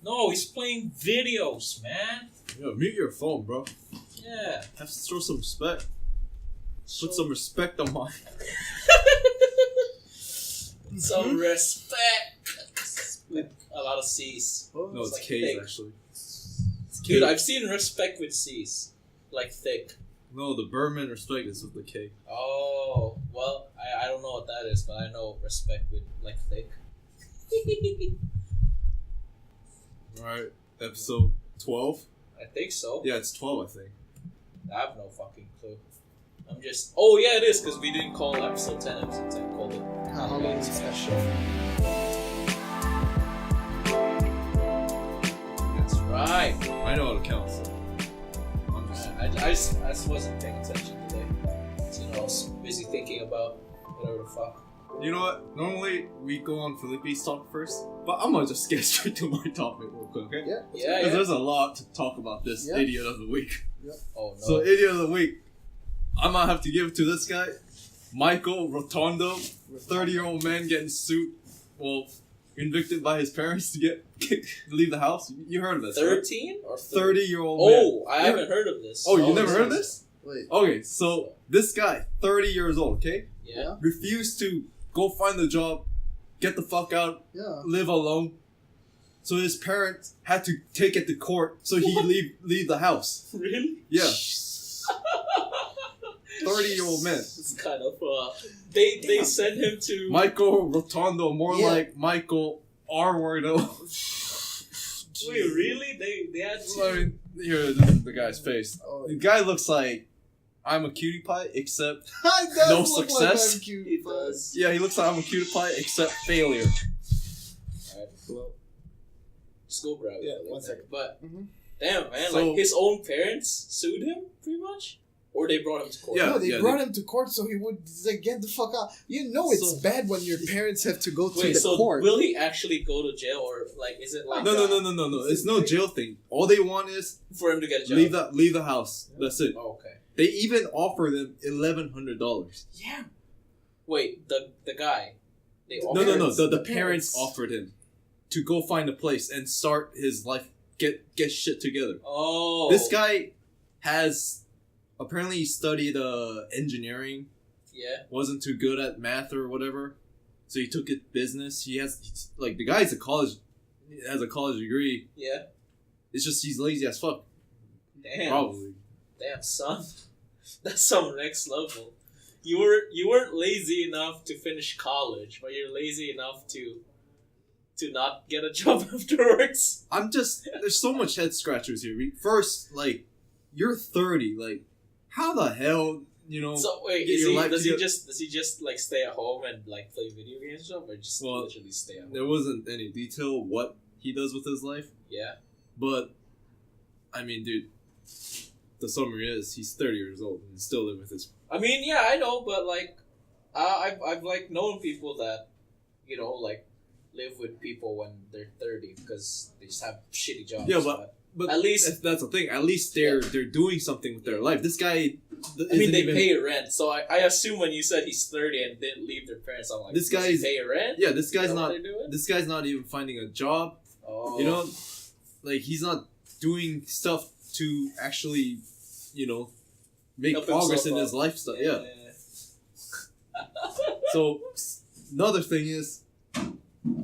No, he's playing videos, man. Yo, mute your phone, bro. Yeah. Have to throw some respect. Put some respect on mine. Some respect. With a lot of C's. No, it's like K's thick. actually. It's Dude, K. I've seen respect with C's. Like thick. No, the Berman respect is with the K. Oh, well, I don't know what that is, but I know respect with like thick. Alright, episode 12? I think so. Yeah, it's 12, I think. I have no fucking clue. I'm just. Oh, yeah, it is, because we didn't call episode 10 episode 10. Called it Halloween special. That's right. I know how to count, so I'm just... I just wasn't paying attention today. So, I was busy thinking about whatever the fuck. You know what? Normally, we go on Felipe's talk first, but I'm gonna just get straight to my topic real quick, okay? Yeah. Because there's a lot to talk about this idiot of the week. Yeah. Oh, no. So, idiot of the week, I might have to give it to this guy, Michael Rotondo, 30-year-old man getting sued, convicted by his parents to leave the house. You heard of this, 13 or 30-year-old man. Oh, I haven't heard of this. Oh, you never heard of this? Wait. Okay, so this guy, 30 years old, okay? Yeah. Refused to go find a job, get the fuck out, live alone. So his parents had to take it to court so he leave the house. Really? Yeah. 30-year-old man. It's kind of they sent him to Michael Rotondo, more like Michael R-Wordo. Wait, really? They had to. I mean, here's the guy's face. The guy looks like I'm a cutie pie, except no success. He does. Yeah, he looks like I'm a cutie pie, except failure. Alright, well, just go grab it. Yeah, 1 second. But damn, man, So- like his own parents sued him, pretty much, or they brought him to court. Yeah. No, they brought him to court so he would get the fuck out. You know it's So- bad when your parents have to go to Wait, the so court. will he actually go to jail, or like is it like No. It's no jail thing. All they want is for him to get a job? leave the house. That's it. Oh, okay. They even offer them $1,100. Yeah. Wait, the guy. They No. offered- The parents offered him to go find a place and start his life, get shit together. Oh. This guy has apparently he studied engineering. Yeah. Wasn't too good at math or whatever, so he took it business. He's like the guy's has a college degree. Yeah. It's just he's lazy as fuck. Damn. Probably. Damn, son. That's some next level. You weren't lazy enough to finish college, but you're lazy enough to not get a job afterwards. There's so much head scratchers here. First, like, you're 30. Like, how the hell, So wait, get your life does he together? just like stay at home and like play video games and stuff, or just literally stay at home? There wasn't any detail what he does with his life, Yeah. but I mean, dude, the summary is he's 30 years old and still living with his. I mean, yeah, I know, but like, I've like known people that, like, live with people when they're 30 because they just have shitty jobs. Yeah, but at least that's the thing. At least they're doing something with their life. This guy. I mean, they pay rent, so I assume when you said he's 30 and didn't leave their parents, I'm like, This does he guy's- pay rent? Yeah, this guy's Is that what not. they're doing? This guy's not even finding a job. Oh. Like he's not doing stuff to actually, make Help progress in himself his out. lifestyle. Yeah. So another thing is,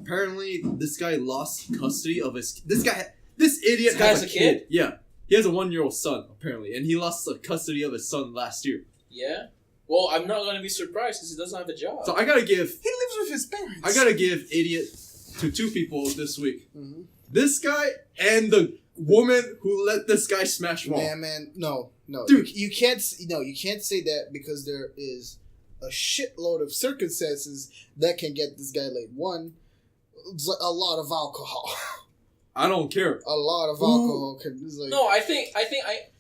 apparently this guy lost custody of his. This idiot This guy has has a kid? Yeah, he has a 1-year-old son apparently, and he lost the custody of his son last year. Yeah? Well, I'm not going to be surprised because he doesn't have a job. So I gotta give He lives with his parents. idiot to 2 people this week. Mm-hmm. This guy and the woman who let this guy smash wall. Man, no, Dude. you can't say that because there is a shitload of circumstances that can get this guy laid. One, it's like a lot of alcohol. I don't care. A lot of alcohol can. It's like, No, I think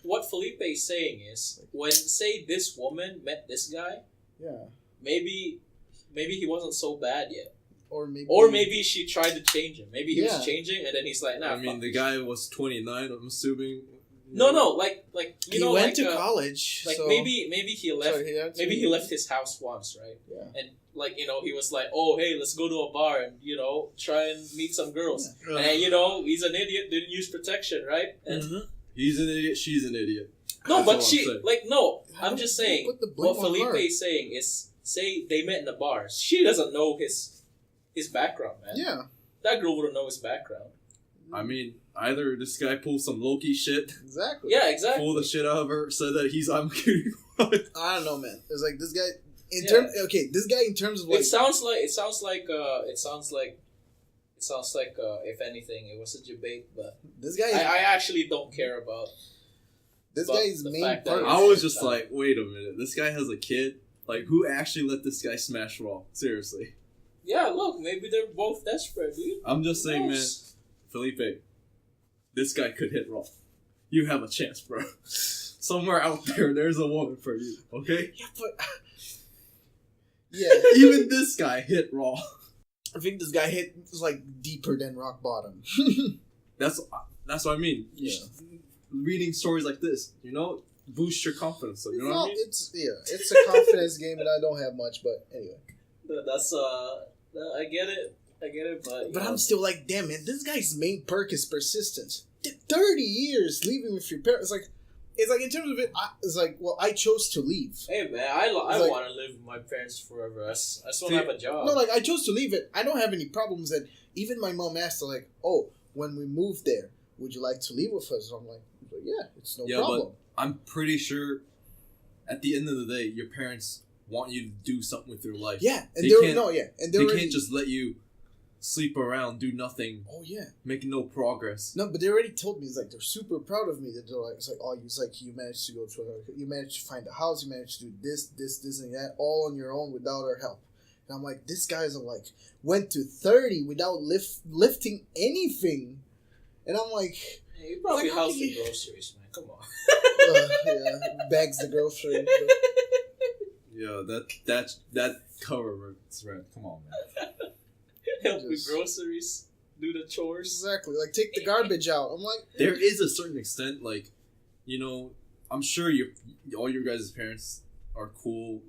what Felipe is saying is when say this woman met this guy, yeah, maybe he wasn't so bad yet, or maybe she tried to change him. Maybe he was changing, and then he's like, nah. I mean, fuck the this guy was 29. I'm assuming. No, like you he know, went like, to college. Like so, maybe he left. Sorry, Maybe he left his house once, right? Yeah. And like he was like, oh hey, let's go to a bar and try and meet some girls, Yeah. and he's an idiot, didn't use protection, right? And He's an idiot. She's an idiot. no, That's but all she I'm saying. like no. I'm just saying Put the blame what on her. Felipe is saying is, say they met in the bar. She doesn't know his background, man. Yeah. That girl wouldn't know his background. I mean, either this guy pulls some Loki shit, Exactly. Yeah, exactly. pull the shit out of her, said that I'm cutie. I don't know, man. It's like this guy this guy in terms of like It sounds like if anything, it was a debate, but this guy. I actually don't care about. This but guy's the main fact that purpose. I was just like, wait a minute, this guy has a kid. Like, who actually let this guy smash Raw? Seriously. Yeah, look, maybe they're both desperate, dude. I'm just saying, man, knows? Felipe, this guy could hit Raw. You have a chance, bro. Somewhere out there's a woman for you, okay? Yeah, but yeah, Even this guy hit Raw. I think this guy hit like deeper than rock bottom. That's what I mean. Yeah. Reading stories like this, boost your confidence. So, you know what I mean? It's a confidence game, and I don't have much. But anyway, That's I get it, but I'm still like, damn man, this guy's main perk is persistence. 30 years living with your parents, it's like in terms of it, it's like, well, I chose to leave. Hey man, I like- want to live with my parents forever. I just want to have a job. No, like I chose to leave it. I don't have any problems. And even my mom asked, like, oh, when we move there, would you like to leave with us? And I'm like, yeah, it's no problem. But I'm pretty sure at the end of the day, your parents want you to do something with your life. Yeah, and They they're can't- no, yeah, and They they're can't just let you sleep around, do nothing, Oh yeah, make no progress. no, but they already told me. It's like they're super proud of me. That they're like, it's like, oh, you managed to you managed to find a house, you managed to do this, and that, all on your own without our help. And I'm like, this guy's like went to 30 without lifting anything, and I'm like, Hey, you probably Like, how house can the you- groceries, man. Come on. yeah, bags the grocery. Yeah, that cover is red. Come on, man. Help with Just- groceries, do the chores. Exactly, like take the garbage out. I'm like, There is a certain extent, like, I'm sure all your guys' parents are cool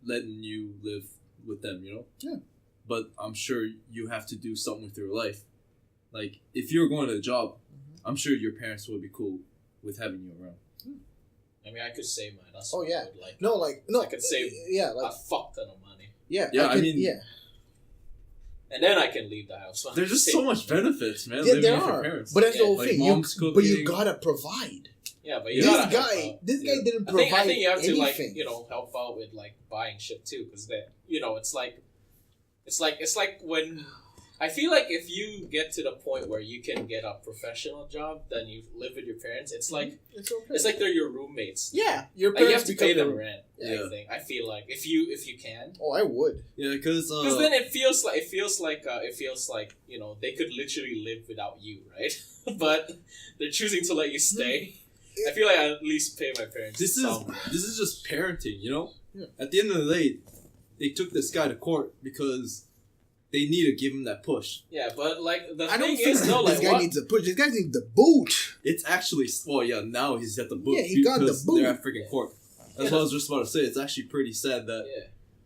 letting you live with them, Yeah. But I'm sure you have to do something with your life. Like, if you're going to a job, I'm sure your parents would be cool with having you around. I mean, I could save mine. That's Oh, what yeah. I would like. no, like no, I could save yeah, a like fuck ton of money, yeah, Yeah, I mean- yeah. and then I can leave the house. There's just so much benefits, man, Yeah, living there with your are, parents. but that's the Yeah, whole like thing. mom's But you cooking. gotta provide. Yeah, but you This gotta help guy, out. this guy Yeah. didn't I provide think you have to anything. help out with like buying shit too, because that it's like when I feel like if you get to the point where you can get a professional job, then you live with your parents. It's like it's okay. they're your roommates. Yeah, your Like, you parents have to pay become them your- rent. Yeah. I feel like if you can. Oh, I would. Yeah, because Because then it feels like they could literally live without you, right? But they're choosing to let you stay. I feel like I at least pay my parents. this some. is just parenting, Yeah. At the end of the day, they took this guy to court because they need to give him that push. Yeah, but like the I don't thing think is, no, this like guy what? needs a push. This guy needs the boot. It's actually, now he's at the boot. Yeah, he got the because boot. They're at freaking court. That's what I was just about to say. It's actually pretty sad that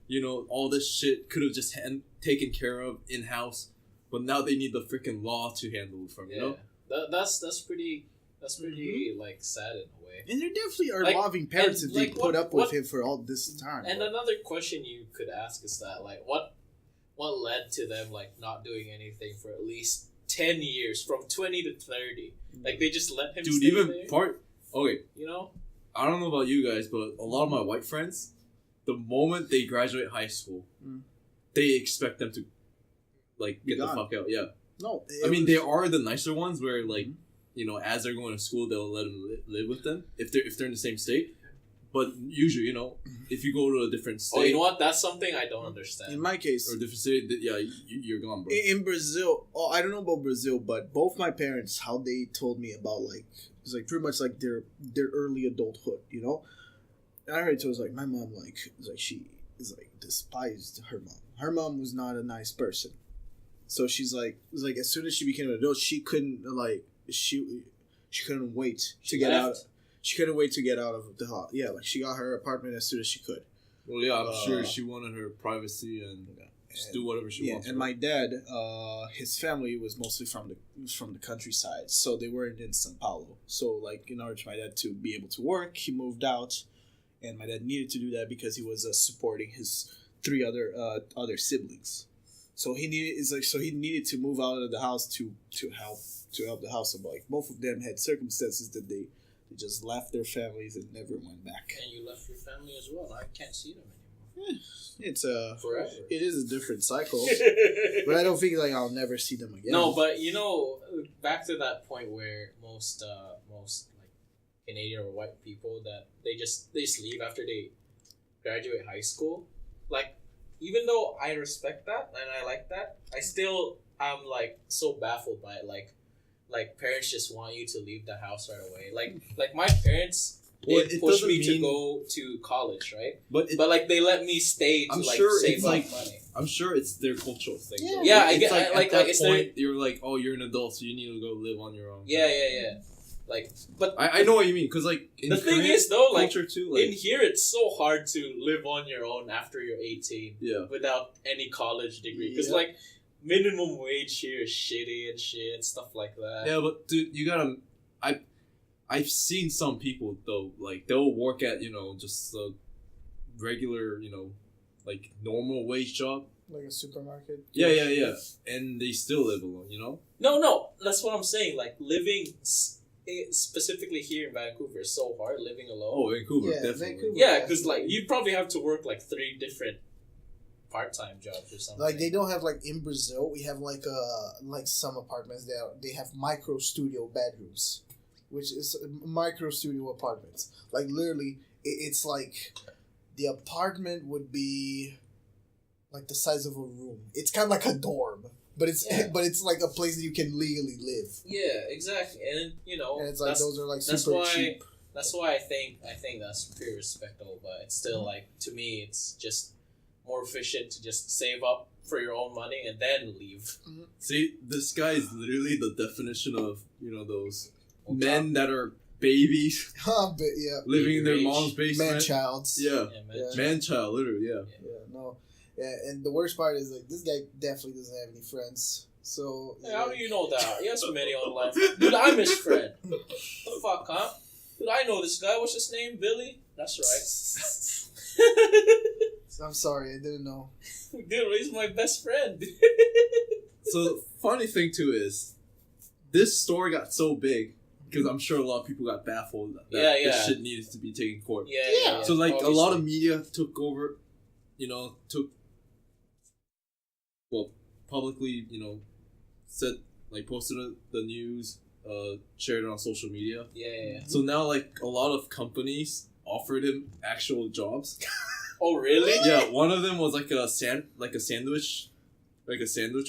Yeah. all this shit could have just taken care of in house, but now they need the freaking law to handle it from. That's pretty like sad in a way. And there definitely are Like, loving parents and, if they like, put up with what- him for all this time. And another question you could ask is that like what led to them like not doing anything for at least 10 years from 20 to 30? Like they just let him Dude, stay even there, okay, you know? I don't know about you guys, but a lot of my white friends, the moment they graduate high school, they expect them to like Be get the gone. fuck out. Yeah. no, I mean, there are the nicer ones where, like, as they're going to school, they'll let them live with them if they're in the same state. But usually, if you go to a different state Oh, you know what? That's something I don't understand. in my case, or a different state, you're gone, bro. in Brazil, I don't know about Brazil, but both my parents, how they told me about it's like pretty much like their early adulthood, And I already told my mom she is like despised her mom. Her mom was not a nice person, so she's like as soon as she became an adult, she couldn't she couldn't wait to get out. left? She couldn't wait to get out of the house. Yeah, she got her apartment as soon as she could. Well, yeah, I'm sure Uh, she wanted her privacy and just do whatever she wants. and my dad, his family was mostly from the countryside, so they weren't in São Paulo. So like in order for my dad to be able to work, he moved out, and my dad needed to do that because he was supporting his three other siblings. So he needed to move out of the house to help the house. So like both of them had circumstances that they just left their families and never went back. And you left your family as well. I can't see them anymore. It's Forever. it is a different cycle, but I don't think like I'll never see them again. No, but you know, back to that point where most like Canadian or white people that they just leave after they graduate high school. Like, even though I respect that and I like that, I still am like so baffled by it. Like parents just want you to leave the house right away. Like my parents did push me to go to college, right? But like they let me stay to I'm like sure save it's up like money. I'm sure it's their cultural thing. Yeah. though. Yeah, I It's get- like, like- at that like, it's point you're like, oh, you're an adult, so you need to go live on your own. Yeah. Like, but I know what you mean, because like in the thing Korean is though, like culture too, in like here it's so hard to live on your own after you're 18 yeah. without any college degree. Because Yeah. like minimum wage here is shitty and shit, stuff like that. Yeah, but dude, you gotta. I've seen some people though, like they'll work at just a regular like normal wage job. like a supermarket. Yeah, and they still live alone. No, that's what I'm saying. Like living specifically here in Vancouver is so hard living alone. Oh, Vancouver, Yeah, definitely. Vancouver. Yeah, because like you probably have to work like 3 different part-time jobs or something. Like they don't have like in Brazil, we have like some apartments there. They have micro studio bedrooms, which is micro studio apartments. Like literally, it's like the apartment would be like the size of a room. It's kind of like a dorm, but it's Yeah. but it's like a place that you can legally live. Yeah, exactly, and And it's like those are like that's super why- cheap. That's why I think that's pretty respectable, but it's still like to me it's just more efficient to just save up for your own money and then leave. See, this guy is literally the definition of those men that are babies But yeah, living in their Rich. mom's basement. man-childs. Yeah, Yeah, man. Yeah. man child, literally. Yeah. Yeah, no. Yeah, and the worst part is like this guy definitely doesn't have any friends. So Hey, how do you know that? He has many online friends. Dude, I'm his friend. The fuck, huh? Dude, I know this guy. What's his name? Billy? That's right. I'm sorry, I didn't know. Dude, he's my best friend. So the funny thing too is, this story got so big because I'm sure a lot of people got baffled that Yeah. this shit needed to be taken to court. Yeah. So like a lot of obviously. media took over, publicly, said posted the news, shared it on social media. Yeah. So now like a lot of companies offered him actual jobs. Oh, really? Yeah, one of them was like a sandwich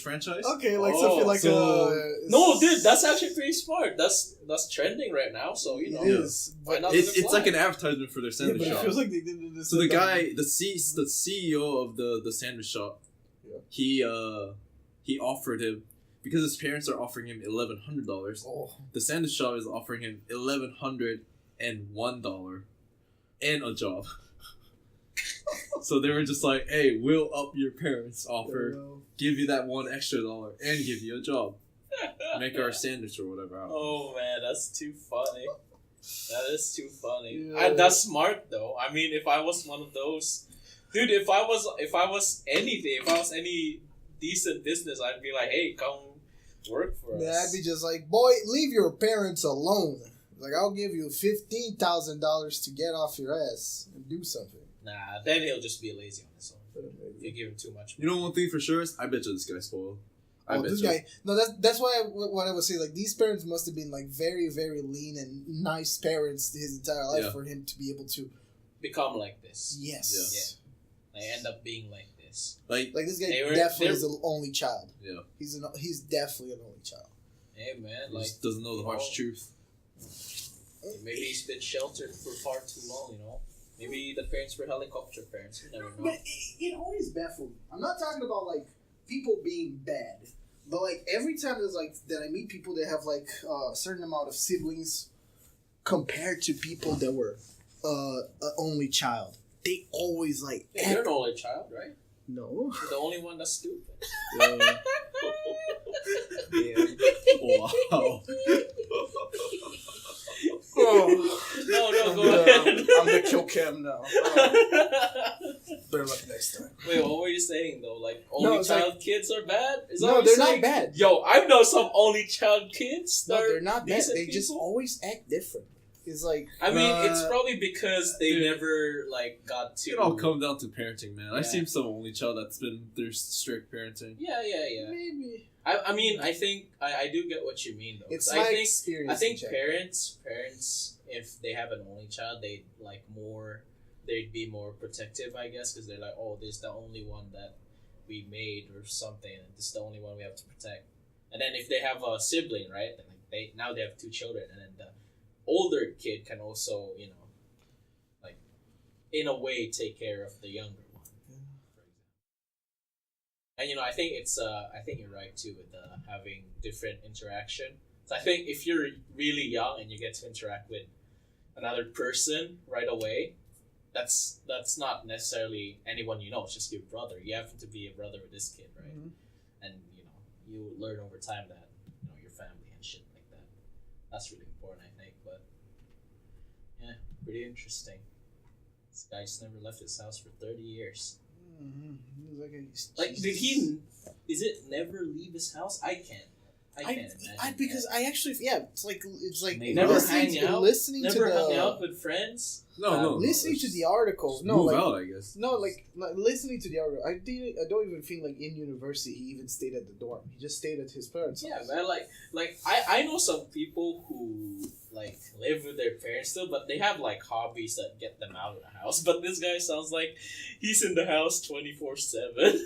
franchise. Okay, like Oh, something like so- No, dude, that's actually pretty smart. That's trending right now, so you know. It is, Why but not? It's like an advertisement for their yeah, sandwich but it shop. feels like they did this. So the guy, the CEO of the sandwich shop, Yeah. he offered him, because his parents are offering him $1,100. Oh, The sandwich shop is offering him $1,101 and a job. So they were just like, "Hey, we'll up your parents' offer, give you that $1 extra, and give you a job, make our sandwich or whatever." I don't know. Oh man, that's too funny. That is too funny. Yeah. That's smart though. I mean, if I was one of those, dude, if I was any decent business, I'd be like, hey, come work for us. yeah, I'd be just like, boy, leave your parents alone. Like, I'll give you $15,000 to get off your ass and do something. Nah, then he'll just be lazy on his own. If you give him too much. You know one thing for sure is, I bet you this guy's spoiled. I bet This you. guy. No, that's why what I would say. Like, these parents must have been like very, very lean and nice parents his entire life Yeah. for him to be able to. Become like this. Yes. They end up being like this. Like, Like this guy They were- definitely they're- is an only child. yeah, He's definitely an only child. Hey man, he like just doesn't know the harsh truth. maybe he's been sheltered for far too long. You know, maybe the parents were helicopter parents. You never know. But it always baffled me. I'm not talking about like people being bad, but like every time there's like that I meet people that have like a certain amount of siblings compared to people that were an only child, they always like Yeah, you're an only child, right? no. You're the only one that's stupid. Yeah. Wow. Oh. No, go ahead. I'm gonna kill Cam now. Better luck next time. Wait, what were you saying though? Like only it's child kids are bad? Is that No, what they're you're not saying? bad. Yo, I know some only child kids. That No, are they're not bad. decent They just people. always act different. It's like I mean, it's probably because they dude. never like got to. It all come down to parenting, man. I've Yeah. seen some only child that's been through strict parenting. Yeah. maybe I mean, I think I do get what you mean though. it's 'Cause my I think experience. I think in parents, if they have an only child, they'd like more. They'd be more protective, I guess, because they're like, oh, this is the only one that we made or something, and this is the only one we have to protect. And then if they have a sibling, right? Then like they have two children, and then the older kid can also, like in a way take care of the younger one. For example. And I think I think you're right too with having different interaction. So I think if you're really young and you get to interact with another person right away, that's not necessarily anyone you know. It's just your brother. You happen to be a brother with this kid, right? Mhm. And you learn over time that your family and shit like that. That's really important, I think. But yeah, pretty interesting. This guy's never left his house for 30 years. Like, did he? Is it never leave his house? I can't imagine. Because I actually it's like Maybe. Never listening hang out? listening Never to hung the out with friends. No. listening it's to just the article. No, move like out, I guess. no, like listening to the article. I don't even think like in university he even stayed at the dorm. He just stayed at his parents' Yeah, house. man. Like I know some people who like live with their parents still, but they have like hobbies that get them out of the house. But this guy sounds like he's in the house 24/7.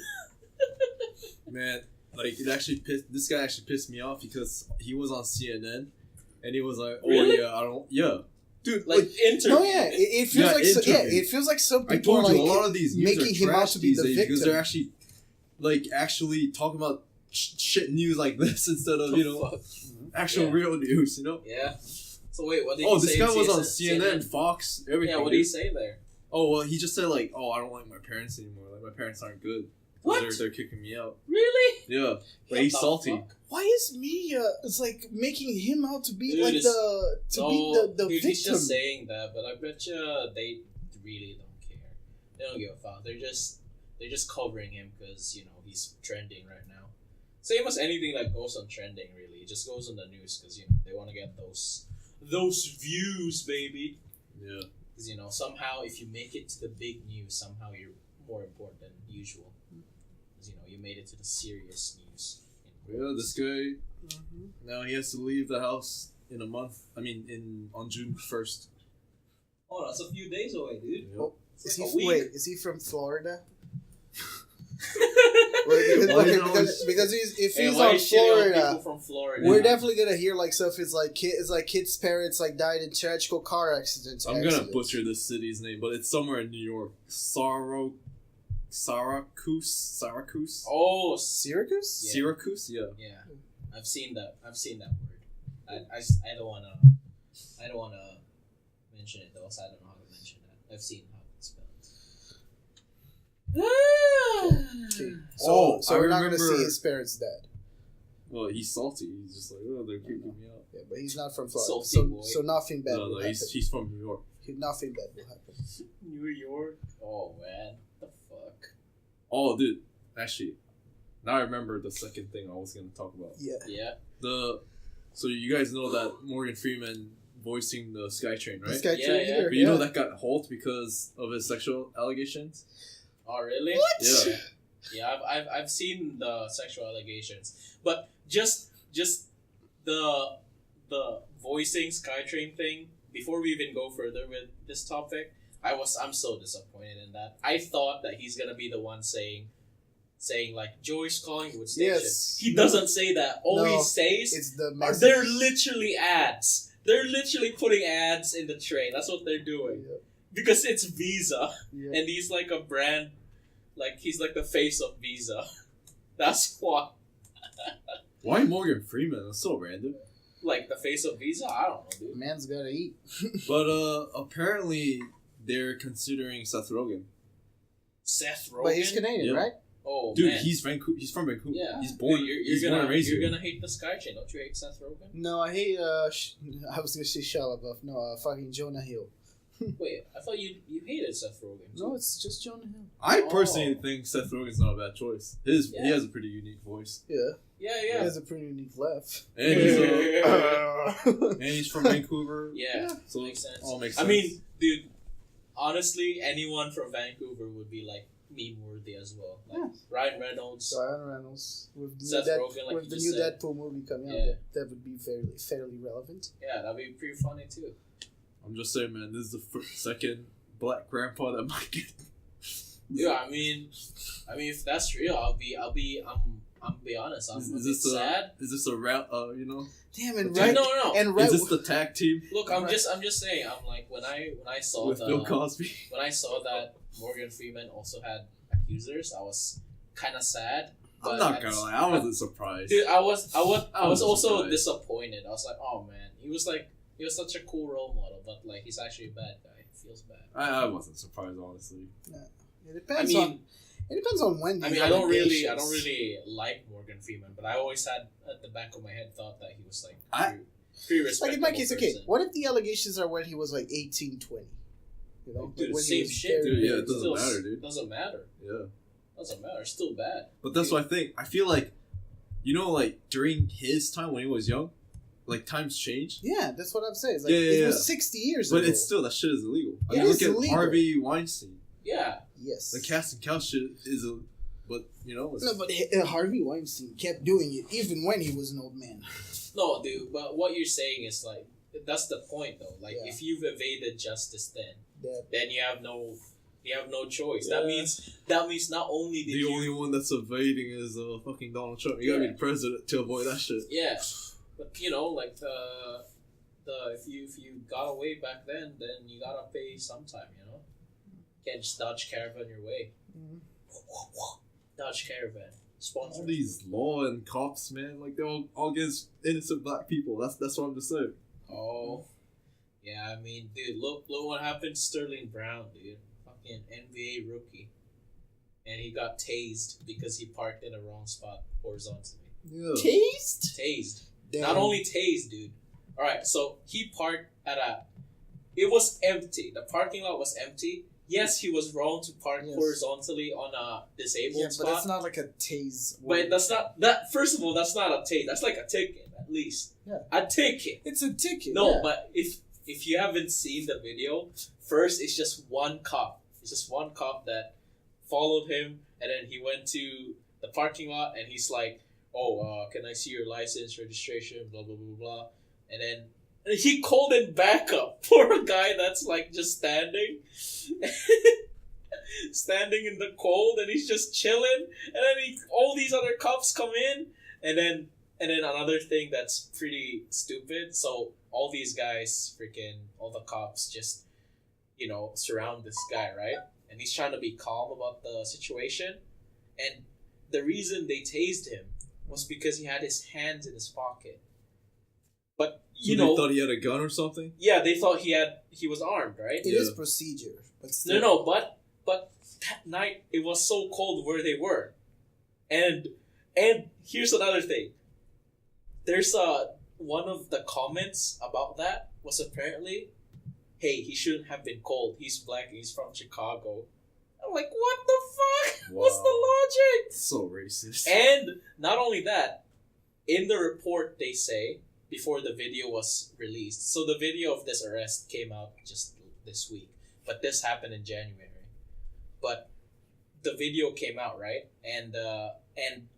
Man, like this guy actually pissed me off because he was on CNN and he was like, "Oh Really? yeah, dude, Like interview. No, yeah, it feels Yeah, like it feels like some I people told are you like a lot of these news making are him out trash to be these the days because victim. they're actually talking about shit news like this instead of Fuck. actual Yeah. real news, Yeah. So wait, what did Oh, he this say? guy was on CNN? CNN, Fox, everything. Yeah, what did he dude. say there? Oh well, he just said like, "Oh, I don't like my parents anymore. Like my parents aren't good. What? They're kicking me out." Really? Yeah, but What he's the salty. fuck? Why is media? It's like making him out to be Dude, like it's- the Dude, victim. he's just saying that, but I bet you they really don't care. They don't give a fuck. They're just covering him because he's trending right now. Same as anything that goes on trending, really. It just goes on the news because they want to get those views, baby. Yeah. Because somehow if you make it to the big news, somehow you're more important than usual. Because you made it to the serious news. Yeah, this guy now he has to leave the house in a month. I mean, on June 1st. Oh, that's a few days away, dude. Oh, is like he a week. wait? Is he from Florida? Why is it always- Because if Hey, he's why on you shitting on Florida, people from Florida? we're definitely gonna hear like stuff. It's like kids' parents like died in tragical car accidents. I'm gonna butcher this city's name, but it's somewhere in New York. Syracuse. Oh, Syracuse. Yeah. Syracuse. Yeah. yeah. I've seen that word. I don't wanna mention it though, so I don't know how to mention that. I've seen how it's spelled. Okay. Oh, So I we're not gonna remember- see his parents dead. Well, he's salty. He's just like, oh, they're kicking me out. Yeah, but he's not from Florida. Salty boy. So nothing bad No, will happen. he's from New York. Nothing bad will happen. New York. Oh man, the fuck. Oh, dude. Actually, now I remember the second thing I was gonna talk about. Yeah. Yeah. So you guys know that Morgan Freeman voicing the SkyTrain, right? This guy Yeah, too yeah. either. But you know that got halt because of his sexual allegations. Oh really? What? Yeah. Yeah, I've seen the sexual allegations, but just the voicing SkyTrain thing. Before we even go further with this topic, I'm so disappointed in that. I thought that he's gonna be the one saying like Joey's Collingwood Station. Yes. He doesn't say that. All he No, says It's the are message. they're literally ads. They're literally putting ads in the train. That's what they're doing because it's Visa. Yeah. And he's like a brand, like he's like the face of Visa. That's what, Why Morgan Freeman? That's so random. like the face of Visa. I don't know, dude. Man's gotta eat. But apparently they're considering Seth Rogen. Seth Rogen. But he's Canadian, Yeah. right? Oh, Dude, man. He's from Vancouver. Yeah. He's born. Dude, he's born and raised you're here. gonna hate the Sky Chain. Don't you hate Seth Rogen? No, I hate. I was gonna say Shia LaBeouf. No, fucking Jonah Hill. Wait, I thought you hated Seth Rogen. No, it's just Jonah Hill. I Oh. personally think Seth Rogen's not a bad choice. He Yeah. has a pretty unique voice, Yeah, Yeah, he yeah. has a pretty unique laugh. and he's from Vancouver. Yeah, So makes sense. all makes I sense. mean, dude, honestly, anyone from Vancouver would be like meme worthy as well. Like Yeah. Ryan Reynolds. Ryan Reynolds with the Seth new, Rogen, like with you the just new said. Deadpool movie coming Yeah. out, that would be fairly relevant. Yeah, that'd be pretty funny too. I'm just saying, man. This is the second black grandpa that might get. Yeah, I mean, if that's real, I'm be honest. I'm a bit sad. Is this a route? Damn, and Right. No. and Is this the tag team Look, I'm just saying. I'm like when I saw with Bill Cosby? when I saw that Morgan Freeman also had accusers, I was kind of sad. I'm but not at gonna the- lie. I wasn't surprised. Dude, I was also surprised. disappointed. I was like, oh man, he was such a cool role model, but like he's actually a bad guy. It feels bad. I wasn't surprised, honestly. it depends I on mean, when. I these mean, I don't allegations- really like Morgan Freeman, but I always had at the back of my head thought that he was like I- pretty Like respectable. in my case, okay. person. What if the allegations are when he was like 18, 20? You know, Dude, when he same was shit. very- Dude, yeah, it doesn't Still- matter, dude. Doesn't matter. Yeah. Doesn't matter. Still bad. But that's what I think. I feel like, like during his time when he was young, like times changed. Yeah, that's what I'm saying. It's like, Yeah, it was yeah. 60 years But ago. it's still, that shit is illegal. I It mean, is look at illegal. Harvey Weinstein. Yeah. Yes. The cast and couch shit is a, but it's, No, but Harvey Weinstein kept doing it even when he was an old man. No, dude. But what you're saying is like that's the point, though. Like Yeah. if you've evaded justice, That, then you have no choice. Yeah. That means not only did the you only one that's evading is fucking Donald Trump. You gotta be the president to avoid that shit. yeah, but like the if you got away back then you gotta pay sometime. Can't just Dodge Caravan your way. Mhm. Dodge Caravan All sponsor. these law and cops, man, like they're all against innocent black people. That's what I'm just saying. Oh, yeah. I mean, dude, look what happened to Sterling Brown, dude. Fucking NBA rookie, and he got tased because he parked in the wrong spot horizontally. Yeah. taste? Tased. Damn. Not only tased, dude. All right, so he parked at it was empty. The parking lot was empty. Yes, he was wrong to park Yes. horizontally on a disabled Yeah, but spot. that's not like a tase. But that's not that. First of all, that's not a tase. That's like a ticket, at least. Yeah. A ticket. It's a ticket. No, yeah. but if you haven't seen the video, first it's just one cop. It's just one cop that followed him, and then he went to the parking lot, and he's like, "Oh, can I see your license, registration, blah blah blah blah," and then he called in backup for a guy that's like just standing, standing in the cold, and he's just chilling, and then all these other cops come in, and then another thing that's pretty stupid. So all these guys, all the cops just, surround this guy, right? And he's trying to be calm about the situation. And the reason they tased him was because he had his hands in his pocket. But, So they thought he had a gun or something? yeah, they thought he was armed, right? It is Yeah. procedure. But still. No, but that night it was so cold where they were. And here's another thing. There's one of the comments about that was apparently, hey, he shouldn't have been cold. He's black and he's from Chicago. I'm like, what the fuck? What's the Wow. logic? So racist. And not only that, in the report they say, before the video was released, so the video of this arrest came out just this week, but this happened in January. But the video came out, right? And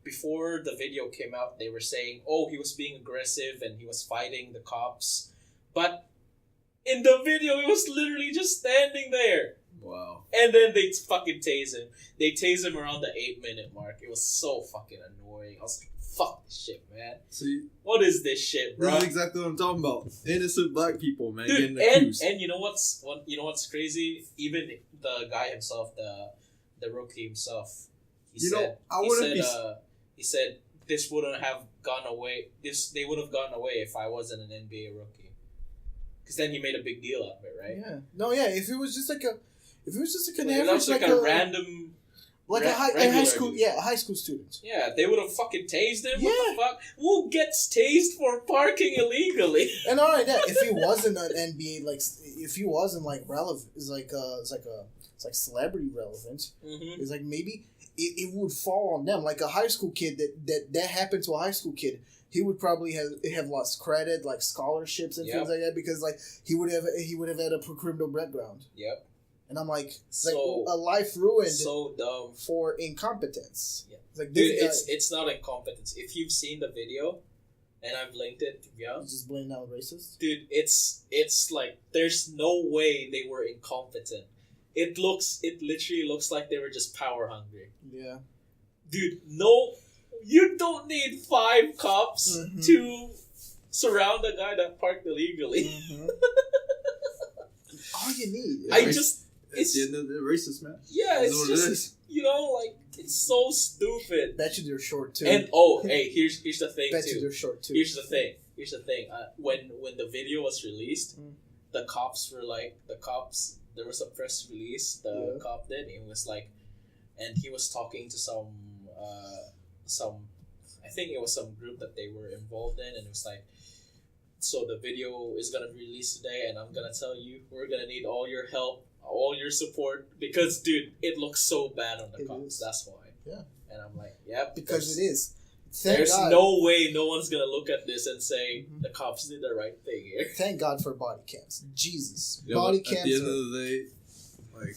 before the video came out, they were saying, oh, he was being aggressive and he was fighting the cops. But in the video, he was literally just standing there. Wow. And then they fucking tase him. They tase him around the 8-minute mark. It was so fucking annoying. I was like, fuck this shit, man. See, What is this shit, bro? this is exactly what I'm talking about. Innocent black people, man, Dude, getting accused. and you know what's crazy? Even the guy himself, the rookie himself, he said this wouldn't have gone away. They would have gone away if I wasn't an NBA rookie. Because then he made a big deal out of it, right? Yeah. No, yeah. If it was just like an Like, average, that was like a random. like a high regular school, dude. yeah, a high school student. Yeah, they would have fucking tased him. Yeah. What the fuck? Who gets tased for parking illegally? And alright, yeah, if he wasn't an NBA, like, if he wasn't like relevant, it's like celebrity relevant. Mm-hmm. It's like maybe it would fall on them. Like a high school kid that happened to a high school kid, he would probably have lost credit, like scholarships and things like that, because like he would have had a criminal background. Yep. And I'm like So a life ruined so dumb for incompetence. Yeah. It's like Dude, this guy, it's not incompetence. If you've seen the video, and I've linked it, yeah. he's just blaming out racist. Dude, it's like there's no way they were incompetent. It literally looks like they were just power hungry. Yeah. Dude, no, you don't need 5 cops to surround a guy that parked illegally. Mm-hmm. All you need. It's the end of the racist, man. Yeah, That's it's what just it is. like it's so stupid. Bet you they're short too. And hey, here's the thing Bet you too. they're short too. Here's the thing. When the video was released, the cops were like There was a press release. The cop did. It was like, and he was talking to some. I think it was some group that they were involved in, and it was like, so the video is gonna be released today, and I'm gonna tell you, we're gonna need all your help, all your support, because dude, it looks so bad on the cops. That's why. Yeah. And I'm like, yeah, because it is. There's no way no one's gonna look at this and say the cops did the right thing here. Thank God for body cams. Jesus, Yeah, body but cams. at the end of the day, like,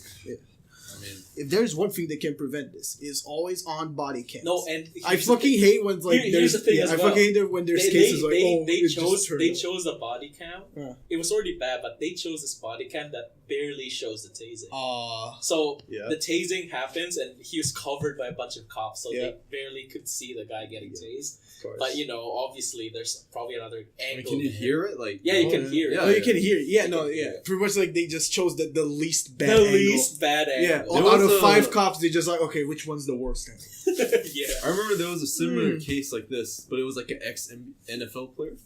I mean, if there's one thing that can prevent this, is always on body cams. No, and I fucking hate when like here's the thing as I well. fucking hate when there's cases like they chose a body cam. Yeah. It was already bad, but they chose this body cam that barely shows the tasing. So yeah. the tasing happens, and he was covered by a bunch of cops, so Yeah. they barely could see the guy getting tased. Of course. But obviously, there's probably another angle. can you there. hear it? Like, Yeah, you can hear it. Yeah, Oh, you can hear it. Yeah, You no, can hear yeah. it. Pretty much like they just chose the least bad The angle. least bad Yeah, angle. There out of was 5 cops, they just like, okay, which one's the worst angle? Yeah. I remember there was a similar case like this, but it was like an ex-NFL player.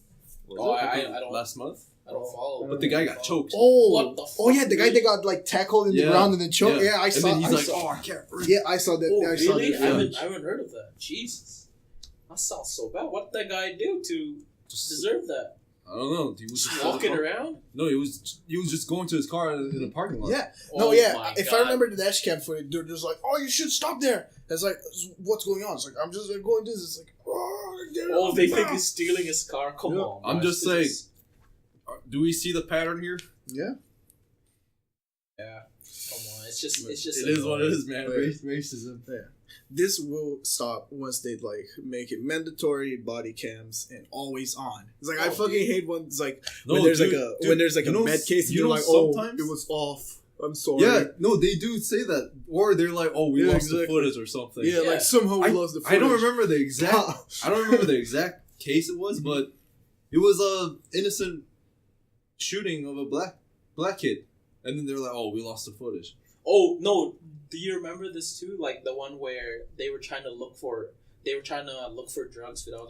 Oh, I don't. Last month. I don't follow. But the guy got choked. What the Oh yeah, fuck, the guy really? that got like tackled in the ground and then choked. Yeah, I And saw. then he's I like, saw, oh, I can't breathe. yeah, I saw that. Oh, I saw really? that. I haven't heard of that. Jesus. That sounds so bad. What did that guy do to deserve that? I don't know. He was Just walking around? No, he was just going to his car in a parking lot. Yeah. Oh No, yeah. my If God. I remember the dash cam footage, they're just like, "Oh, you should stop there." It's like, "What's going on?" It's like, "I'm just like, going this." It's like, "Oh, get Oh, off they the think ground." he's stealing his car? Come Yeah. on. I'm guys. just This saying. is- Do we see the pattern here? Yeah. Yeah. Come on. It's just. It is what it is, man. Yeah. Racism. This will stop once they like make it mandatory body cams and always on. It's like I Oh, fucking dude. hate when it's like No, when there's dude, like a dude, when there's like you a know- med case and you you're know like, "Oh, sometimes- it was off. I'm sorry." Yeah, no, they do say that, or they're like, "Oh, we Yeah, lost the exactly. footage or something." Yeah, Yeah. like somehow we lost the I don't footage. remember the exact. I don't remember the exact case it was, but it was a innocent shooting of a black kid, and then they're like, "Oh, we lost the footage." Oh, no. Do you remember this too? Like the one where they were trying to look for drugs without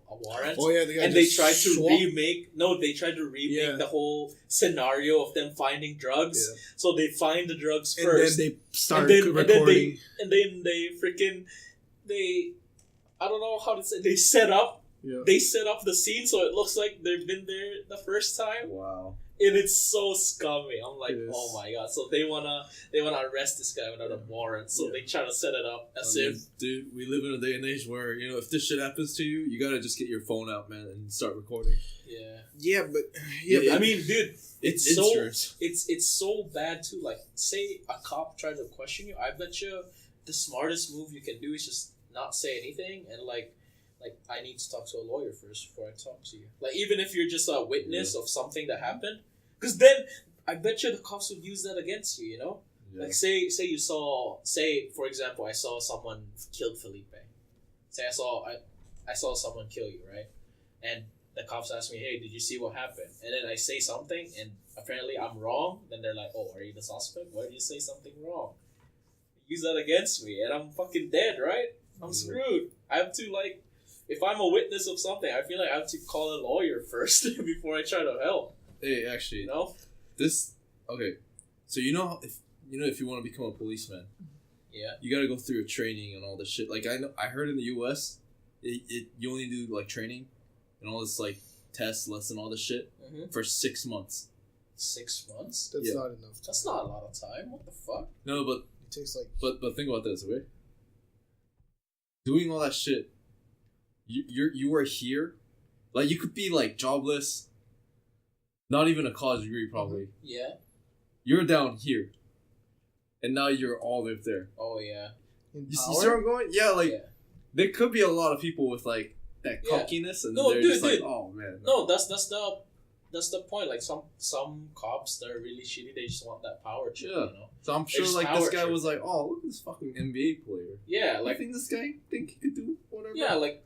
a warrant. Oh yeah, the guy And they just tried to swung. remake Yeah. the whole scenario of them finding drugs. Yeah. So they find the drugs And first, then they start and then recording. they freaking I don't know how to say, they set up the scene so it looks like they've been there the first time, Wow. and it's so scummy. I'm like, It is. oh my god! So they wanna arrest this guy without a warrant, so Yeah. they try to set it up as I mean, if. dude, we live in a day and age where if this shit happens to you, you gotta just get your phone out, man, and start recording. Yeah, Yeah, but Yeah, I mean, dude, It's so insurance. it's so bad too. Like, say a cop tried to question you, I bet you the smartest move you can do is just not say anything and like I need to talk to a lawyer first before I talk to you. Like, even if you're just a witness of something that happened, because then I bet you the cops would use that against you. Yeah. Like, say for example, I saw someone killed Felipe. Say I saw someone kill you, right? And the cops ask me, "Hey, did you see what happened?" And then I say something, and apparently I'm wrong. Then they're like, "Oh, are you the suspect? Why did you say something wrong?" Use that against me, and I'm fucking dead, right? I'm screwed. I have to, if I'm a witness of something, I feel like I have to call a lawyer first before I try to help. Hey, actually, You know? this okay. So if you want to become a policeman, Yeah. you got to go through a training and all this shit. Like I heard in the U.S., you only do like training and all this like tests, lesson, all this shit for 6 months. 6 months? That's not enough. That's not a lot of time. What the fuck? No, but It takes like. but think about this, okay? Doing all that shit, you are here, like you could be like jobless, not even a college degree probably. Yeah. You're down here, and now you're all live there. Oh yeah. You see where I'm going? Yeah, like Yeah. there could be a lot of people with like that Yeah. cockiness, and No, they're dude, just like, dude. oh man. No, that's the point. Like some cops that are really shitty, they just want that power trip, Yeah. you know? So I'm sure There's like this power guy trip. was like, oh look at this fucking NBA player. Yeah, I like think this guy think he could do whatever. yeah, like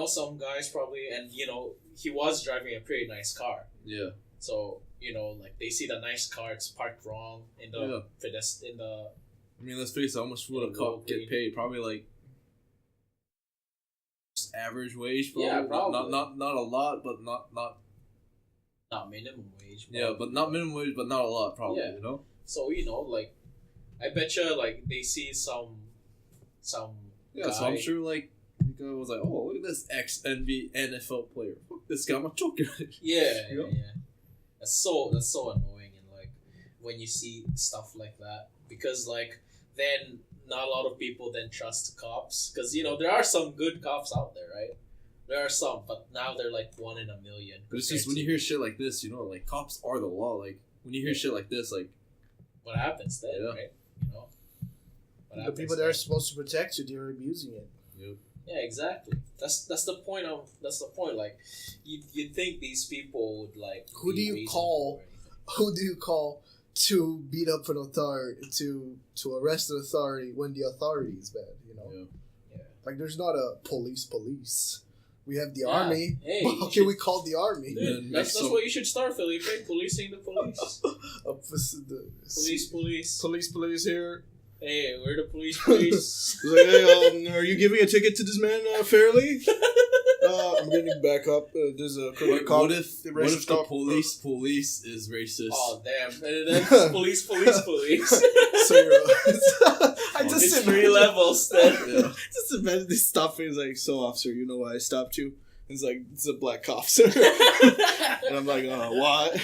some guys probably, and he was driving a pretty nice car. Yeah. So, like they see the nice car, it's parked wrong in the in the I mean, let's face it. How much would a cop get paid? Probably like just average wage. Probably. Yeah, probably. Not a lot, but not. not minimum wage. Yeah, but not minimum wage, but not a lot. Probably. Yeah. You know. So like I bet you like they see some Yeah. guy. So I'm sure like the guy was like, oh look at this ex NFL player. Fuck this guy, I'm a choker. Yeah, You know? yeah. That's so annoying, and like when you see stuff like that, because like then not a lot of people then trust cops, because there are some good cops out there, right? There are some, but now they're like 1 in a million. But it's just when you hear shit like this, like cops are the law. Like when you hear shit like this, like what happens then, Yeah. right? What The happens people that then? are supposed to protect you, they're abusing it. Yeah, exactly. That's the point of like you think these people would like Who be do you reasonable call? or anything. Who do you call to beat up an authority, to arrest an authority when the authority is bad? Yeah. Yeah. Like there's not a police. We have the Yeah. army. Hey, But you how can should- we call the army? Yeah. Dude, And that's make some- what you should start, Felipe. Policing the police. Police here. Hey, we're the police. It's like, hey, are you giving a ticket to this man fairly? I'm getting back up. There's a What if the racist cop. police is racist? Oh damn! That's police. So I It's just 3 levels then. Yeah. Just imagine this stopping. He's like, so officer, you know why I stopped you? It's like, it's a black cop, sir. And I'm like, what?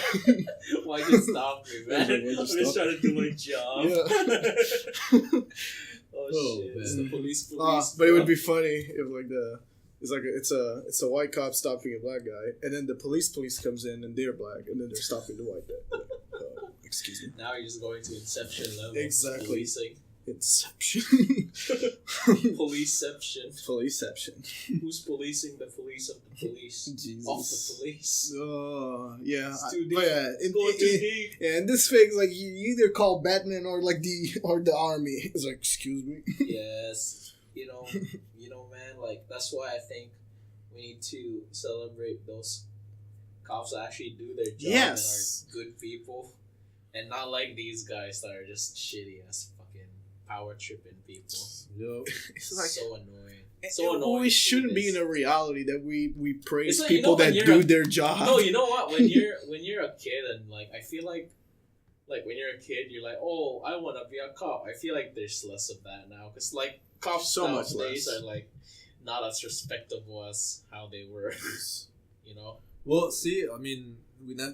Why'd you stop me, man? Why'd you I'm stop? just trying to do my job. Yeah. Oh shit! It's the man. police. But it would be funny if like it's a white cop stopping a black guy, and then the police comes in and they're black, and then they're stopping the white guy. Excuse me. Now you're just going to Inception level. Exactly. Policing. Inception. Policeception. Policeception. Who's policing the police of the police? Jesus. Of the police. Oh yeah. It's too deep. But yeah, It's going too deep. yeah, and this thing's like you either call Batman or like the army. It's like, excuse me. Yes. Man, like that's why I think we need to celebrate those cops that actually do their job Yes. and are good people, and not like these guys that are just shitty ass fucking power tripping people. Yo. It's like So annoying. So annoying. we to see shouldn't be this. in a reality that we praise It's like, people when that you're do their job. No, you know what? When you're a kid and like I feel like when you're a kid, you're like, oh, I want to be a cop. I feel like there's less of that now because like cops So much nowadays less. are like not as respectable as how they were. Well, see, I mean,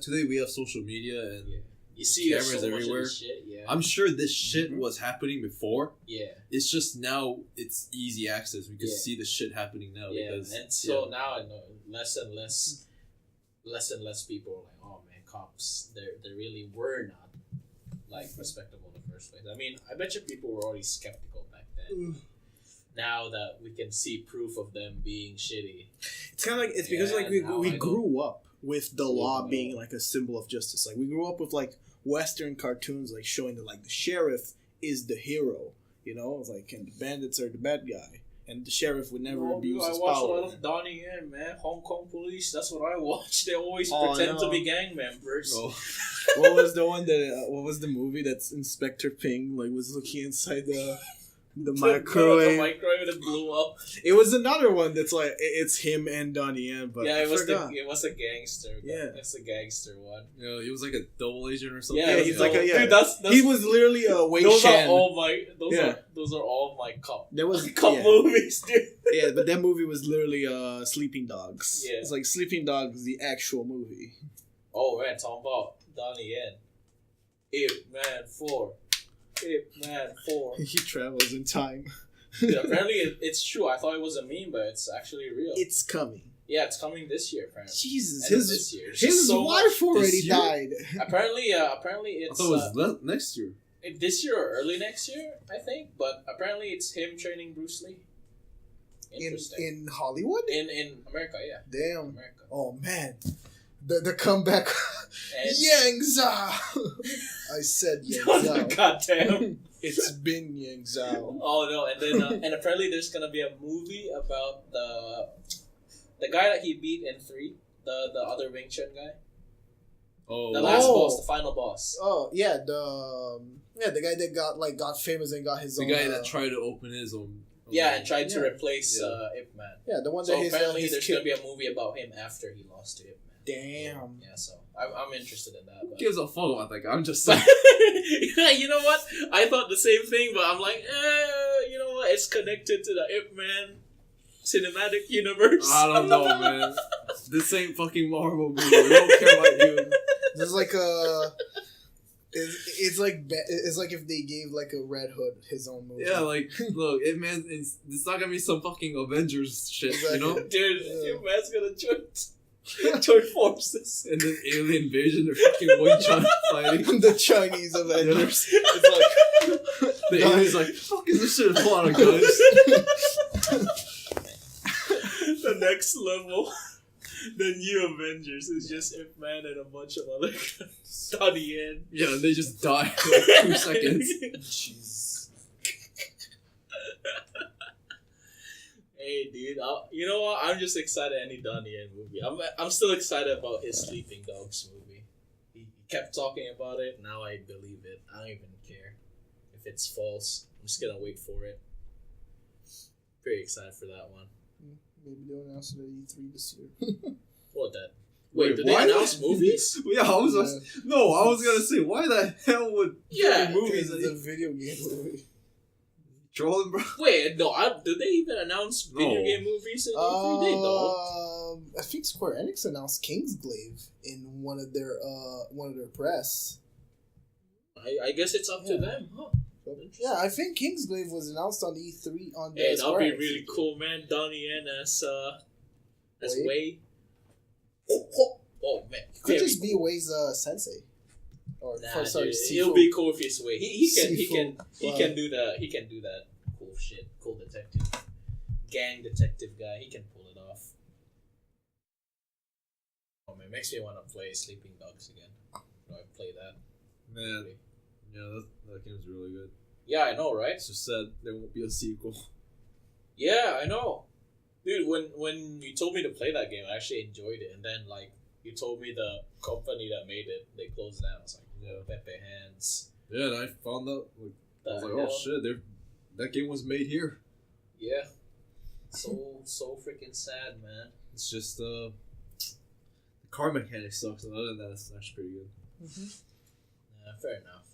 today we have social media, and Yeah. You see Cameras so much of everywhere. this shit. Yeah. I'm sure this shit was happening before. yeah. It's just now it's easy access. We can Yeah. see the shit happening now Yeah. because And so now I know less and less people are like, oh man, cops. They really were not like respectable in the first place. I mean, I bet you people were already skeptical back then. Now that we can see proof of them being shitty. It's kind of like it's because Yeah, like we now I know. grew up with the law know. being like a symbol of justice. Like we grew up with like Western cartoons like showing that like the sheriff is the hero. It's like and the bandits are the bad guy, and the sheriff would never abuse I his watch a power. lot of Donnie Yen, man. Hong Kong police. That's what I watch. They always Oh, pretend to no. be gang members. oh, What was the one that? What was the movie that's Inspector Ping like was looking inside The The microwave. microwave that blew up. It was another one that's like it's him and Donnie Yen, but Yeah, I it was forgot. it was a gangster. Yeah. It's a gangster one. Yeah, he was like a double agent or something. Yeah, he's like a Dude, that's He was literally a Wei those Shan. are all my Yeah. those are all my cop There was cop yeah. movies, dude. Yeah, but that movie was literally Sleeping Dogs. Yeah. It's like Sleeping Dogs, the actual movie. Oh man, talking about Donnie Yen. Ip Man 4. Ip Man 4. He travels in time. Dude, apparently it's true. I thought it was a meme, but it's actually real. It's coming. Yeah, it's coming this year, apparently. Jesus, End of this year. It's his just so wife much. already This year? died. Apparently I it's thought it was next year. this year or early next year, I think. But apparently it's him training Bruce Lee. Interesting. In Hollywood? In America, yeah. Damn. America. Oh man. The comeback. And- Yang Zhao. I said Yang Zhao. God damn. It's been Yang Zhao. Oh no, and then and apparently there's gonna be a movie about the guy that he beat in 3, the other Wing Chun guy. Oh, The last Oh. boss, the final boss. Oh yeah, the guy that got famous and got his the own. guy that tried to open his own. Yeah, and tried to Yeah. replace Yeah. Ip Man. Yeah, the one So that his, apparently his there's kid. gonna be a movie about him after he lost to Ip Man. Damn. Yeah, so I'm interested in that. Who But... gives a fuck about that guy? I'm just saying. Yeah, you know what? I thought the same thing, but I'm like, you know what? It's connected to the Ip Man cinematic universe. I don't know, man. This ain't fucking Marvel movie. We don't care about you. There's like a. It's like if they gave like a Red Hood his own movie. Yeah, like, look, it's not gonna be some fucking Avengers shit, you know? Dude, Yeah. Ip Man's gonna join forces. And then alien invasion, they're fucking Wing Chun fighting. The Chinese Avengers. It's like The alien's like, fuck is this shit full on guns? The next level, the new Avengers is just Ip Man and a bunch of other guys. Donnie Yen. Yeah, and they just die in like 2 seconds. jeez. Hey, dude, you know what? I'm just excited any Donnie Yen movie. I'm still excited about his Sleeping Dogs movie. He kept talking about it. Now I believe it. I don't even care if it's false. I'm just gonna wait for it. Pretty excited for that one. Maybe they'll announce it at E3 this year. What that? Wait, Wait, did what? they announce movies? Yeah, I was gonna say, why the hell would Yeah, movies It's a video game movie. trolling, bro? Wait, no. Did they even announce video No. game movies in E3? They don't. I think Square Enix announced Kingsglaive in one of their press. I guess it's up to Yeah. them, huh? Yeah, I think Kingsglaive was announced on E3 on the Hey, that'll Square be Enix really E3. cool, man. Donnie Yen as Wei? Wei. Oh man, Could Very just be cool. Wei's sensei. Or Nah, sorry, dude, Sifu. it'll be cool if he's Wei. He can Sifu. do that cool shit. Cool detective, gang detective guy. He can pull it off. Oh man, makes me want to play Sleeping Dogs again. Do I play that? Man, yeah, that game's really good. Yeah, I know, right? It's just sad there won't be a sequel. Yeah, I know. Dude, when you told me to play that game, I actually enjoyed it. And then, like, you told me the company that made it, they closed down. It's like, Yeah. Pepe Hands. Yeah, and I found out, like, I was like, hell? oh shit, that game was made here. Yeah. So freaking sad, man. It's just, the car mechanic sucks, and other than that, it's actually pretty good. Yeah, fair enough.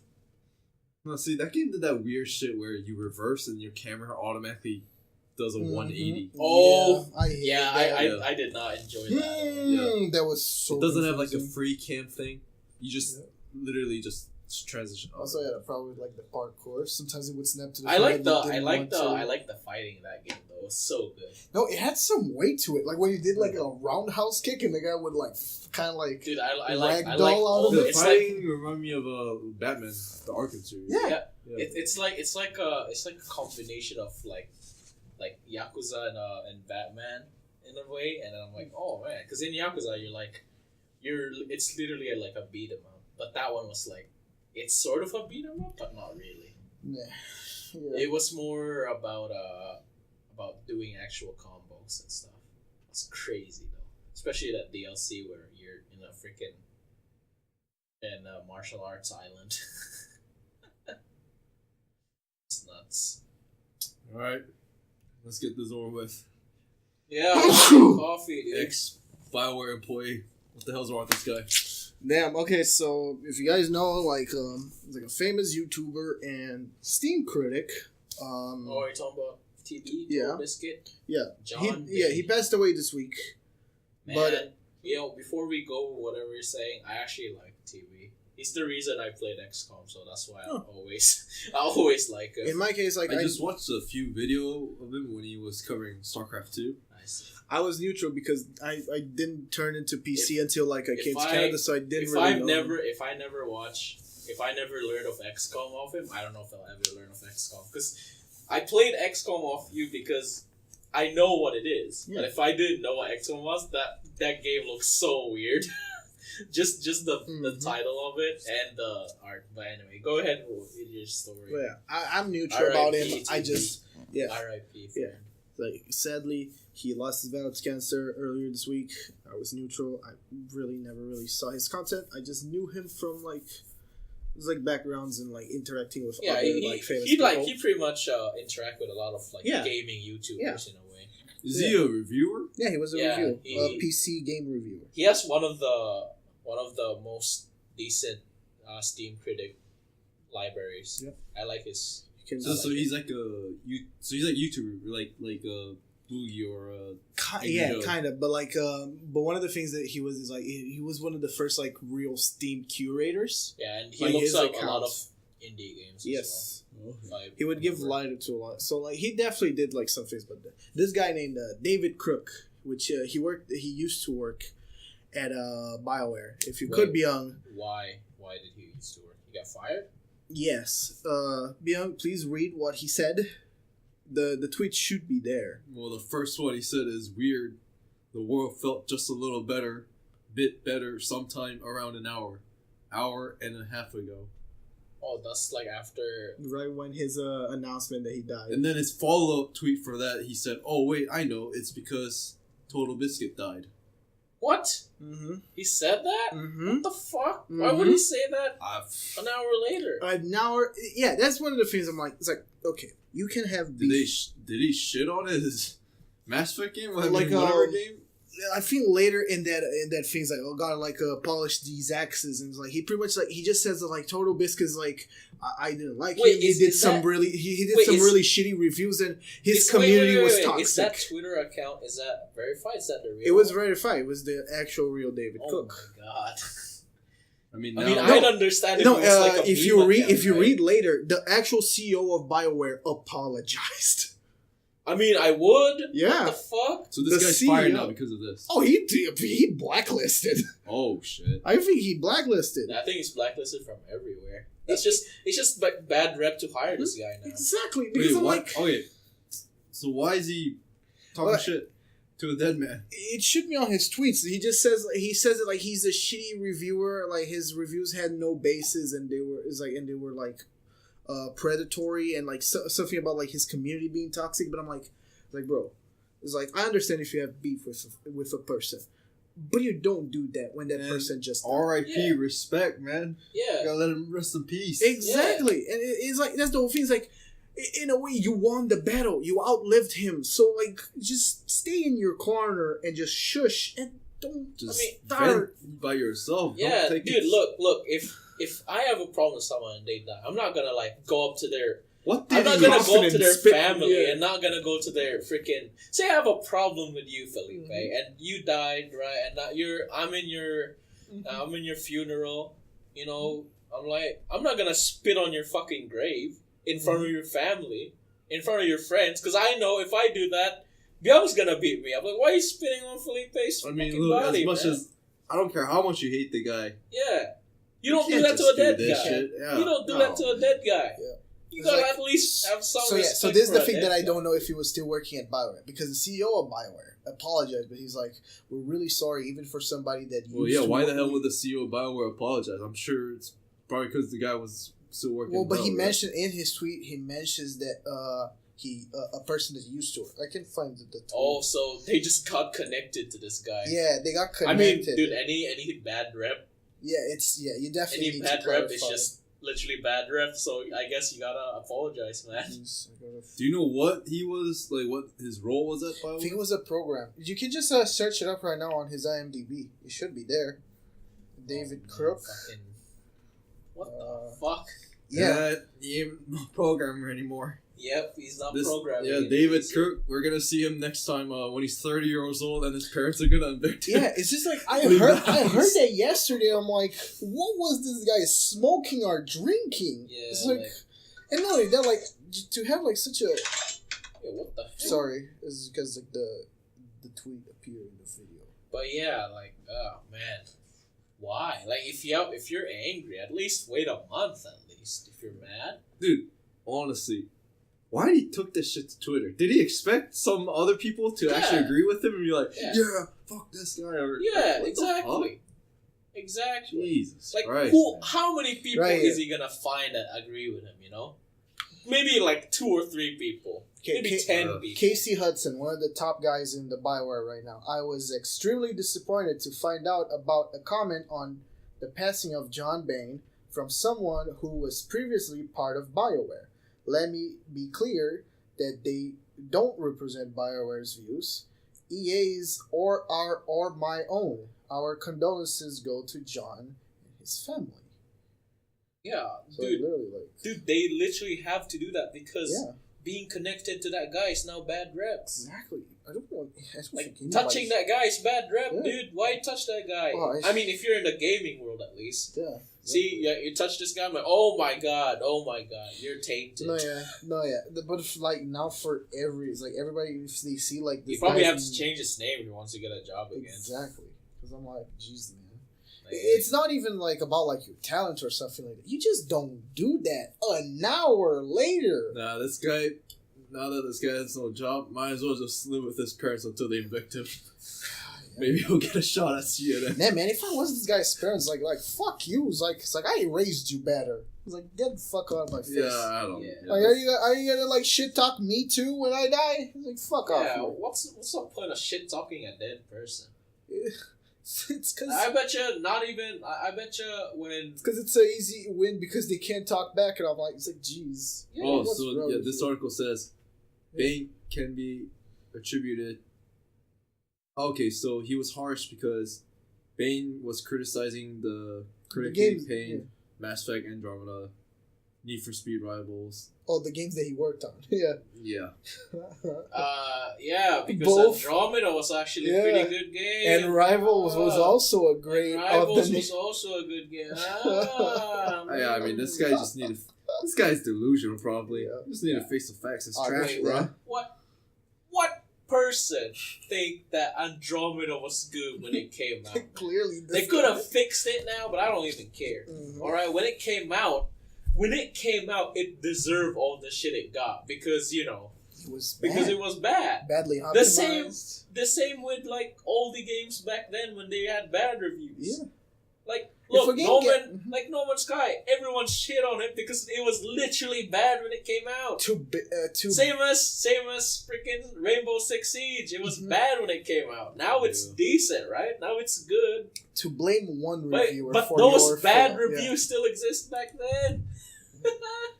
No, see, that game did that weird shit where you reverse and your camera automatically does a 180. Oh, yeah, I hate Yeah, that. I did not enjoy that. That was so It doesn't have like a confusing. free cam thing. You just literally just transition. Also, I had a problem with like the parkour. Sometimes it would snap to the I side like and the it I didn't like want the to. I like the fighting in that game though. It was so good. No, it had some weight to it. Like when you did like a roundhouse kick and the guy would like kind of like Dude, I like Ragdoll all out of the The it's fighting like remind me of Batman, the Arkham series. yeah. it's like a combination of like Yakuza and Batman in a way, and I'm like, oh man, because in Yakuza it's literally like a beat 'em up, but that one was like it's sort of a beat 'em up, but not really. Nah. It was more about doing actual combos and stuff. It's crazy though, especially that DLC where you're in a freaking martial arts island. It's nuts. All right, let's get this over with. Yeah, coffee, dude. Ex-BioWare employee. What the hell's wrong with this guy? Damn. Okay, so if you guys know, he's like a famous YouTuber and Steam critic. Oh, you're talking about TV? Yeah. Biscuit? Yeah. John. He passed away this week. Man, But before we go, whatever you're saying, I actually like TV. He's the reason I played XCOM, so that's why I always like him. In my case, like I just watched a few video of him when he was covering StarCraft 2. Nice. I was neutral because I didn't turn into PC until like I came to Canada, so I didn't If really I know. never learned of XCOM off him, I don't know if I'll ever learn of XCOM. Because I played XCOM off you because I know what it is. Yeah. But if I didn't know what XCOM was, that game looks so weird. just the title of it and the art. But anyway, go ahead with your story. But yeah, I'm neutral about him. R.I.P. I just R.I.P. Yeah. Like sadly, he lost his battle to cancer earlier this week. I was neutral. I really never really saw his content. I just knew him from like it was like backgrounds and like interacting with other like famous people. He pretty much interact with a lot of like gaming YouTubers in a way. Is he a reviewer? Yeah, he was a reviewer, a PC game reviewer. He has one of the most decent Steam critic libraries. Yep. I like his. So he's like YouTuber, like a Boogie or a kind of, but but one of the things that he was is like he was one of the first like real Steam curators. Yeah, and he like looks up accounts. a lot of indie games. Yes. As well. He would give light to a lot, so like he definitely did like some things. But this guy named David Crook, which he used to work at BioWare. If you could be young, why did he used to work? He got fired. Yes. Byung, please read what he said. The tweet should be there. Well, the first one he said is weird. The world felt just a little bit better sometime around an hour and a half ago. Oh, that's like after... Right when his announcement that he died. And then his follow-up tweet for that, he said, oh, wait, I know. It's because TotalBiscuit died. What? Mm-hmm. He said that? Mm-hmm. What the fuck? Mm-hmm. Why would he say that an hour later? An hour... Yeah, that's one of the things I'm like... It's like, okay, you can have beef. Did he shit on his Mass Effect game? Whatever game? I think later in that thing's like, oh god, like polish these axes, and it's like he pretty much like he just says that like TotalBiscuit's like I didn't like him. He did some really shitty reviews, and his community was toxic. Is that Twitter account? Is that verified? Is that the real? It was verified. It was the actual real David Cook. Oh my god. I mean, I'd understand if it was like a if you read later, the actual CEO of BioWare apologized. I mean, I would. Yeah. What the fuck? So this guy's fired now because of this. Oh, he blacklisted. Oh shit! I think he blacklisted. I think he's blacklisted from everywhere. It's just like bad rep to hire this guy now. Exactly. Because okay. So why is he talking shit to a dead man? It should be on his tweets. He just says it like he's a shitty reviewer. Like his reviews had no basis, and they were predatory, and like something about like his community being toxic. But I'm like bro, it's like I understand if you have beef with a person, but you don't do that when that person just R.I.P. Respect, man. Yeah, you gotta let him rest in peace. Exactly, and it's like that's the whole thing. It's like in a way you won the battle, you outlived him, so like just stay in your corner and just shush and don't just vent by yourself. Yeah, dude, look, if I have a problem with someone and they die, I'm not gonna like go up to their... I'm not gonna go up to their family and not gonna go to their freaking... Say I have a problem with you, Felipe, and you died, right? And I'm in your funeral, you know. I'm like, I'm not gonna spit on your fucking grave in front of your family, in front of your friends, because I know if I do that, Byung's gonna beat me. I'm like, why are you spitting on Felipe's fucking body, as much man? as I don't care how much you hate the guy. Yeah. You don't do that to a dead guy. Yeah. You don't do that to a dead guy. Yeah. You gotta at least have some respect. So this is the thing that I don't know if he was still working at BioWare, because the CEO of BioWare apologized, but he's like, "We're really sorry, even for somebody that." Why the hell would the CEO of BioWare apologize? I'm sure it's probably because the guy was still working. Well, but he mentioned in his tweet, he mentions that a person that used to work. I can find the tweet. Oh, so they just got connected to this guy. Yeah, they got connected. I mean, dude, any bad rep. Yeah, you definitely any need bad to rep clarify. is just literally bad rep. So I guess you gotta apologize, man. Do you know what he was like? What his role was at BioWare? I think it was a program. You can just search it up right now on his IMDb. It should be there. David Crook. What the fuck? Yeah. He ain't no programmer anymore. Yep, he's not programming. Yeah, David Crook. We're gonna see him next time when he's 30 years old and his parents are gonna evict him. Yeah, it's just like I heard that yesterday. I'm like, what was this guy smoking or drinking? Yeah, it's like, and not only that, like to have like such a. Yeah, what the fuck? Sorry, it's because like the tweet appeared in the video. But yeah, like, oh man, why? Like, if you're angry, at least wait a month. At least if you're mad, dude. Honestly. Why did he took this shit to Twitter? Did he expect some other people to actually agree with him and be like, yeah fuck this guy? Or, yeah, like, exactly. Exactly. Jesus like, Christ, how many people is he gonna find that agree with him, you know? Maybe like 2 or 3 people. Maybe 10 people. Casey Hudson, one of the top guys in the BioWare right now. I was extremely disappointed to find out about a comment on the passing of John Bain from someone who was previously part of BioWare. Let me be clear that they don't represent BioWare's views, EA's or our or my own. Our condolences go to John and his family. Yeah, so dude, they literally have to do that because being connected to that guy is now bad rep. Exactly. I don't know. Like, touching that guy is bad rep, dude. Why touch that guy? Oh, I mean, if you're in the gaming world, at least. Yeah. See, you touch this guy, I'm like, oh my god, you're tainted. No, yeah. But if, like, now for it's like everybody, if they see, like, this you probably have to change his name if he wants to get a job again. Exactly. Because I'm like, jeez, man. Like, it's not even, like, about, like, your talent or something like that. You just don't do that an hour later. Nah, this guy, now that this guy has no job, might as well just live with his parents until they evict him. Maybe he'll get a shot at CNN. Yeah, man, if I was this guy's parents, like, fuck you. It's like I raised you better. It's like, get the fuck out of my face. Yeah, I don't know. Like, are you gonna, like, shit talk me too when I die? It's like, fuck off. Yeah, what's the point of shit talking a dead person? It's because I bet you not even. I bet you when it's because it's an easy win because they can't talk back, and I'm like, it's like, jeez. Yeah, this article says Bain can be attributed. Okay, so he was harsh because Bain was criticizing the critically panned Mass Effect Andromeda, Need for Speed Rivals. Oh, the games that he worked on. Yeah. Yeah. Yeah, because Andromeda was actually a pretty good game. And Rivals was also a great... Rivals was also a good game. Yeah, I mean, this guy just needed... This guy's delusional, probably. Yeah. Just need to face the facts. It's trash, bro. What person think that Andromeda was good when it came out? Clearly. They could have fixed it now, but I don't even care. Mm-hmm. Alright, when it came out, it deserved all the shit it got because, you know, it was bad. Badly optimized. The same with, like, all the games back then when they had bad reviews. Yeah. Like, look, No Man's Sky, everyone shit on it because it was literally bad when it came out. Same as freaking Rainbow Six Siege. It was bad when it came out. Now it's decent, right? Now it's good. To blame one reviewer but those bad reviews still exist back then.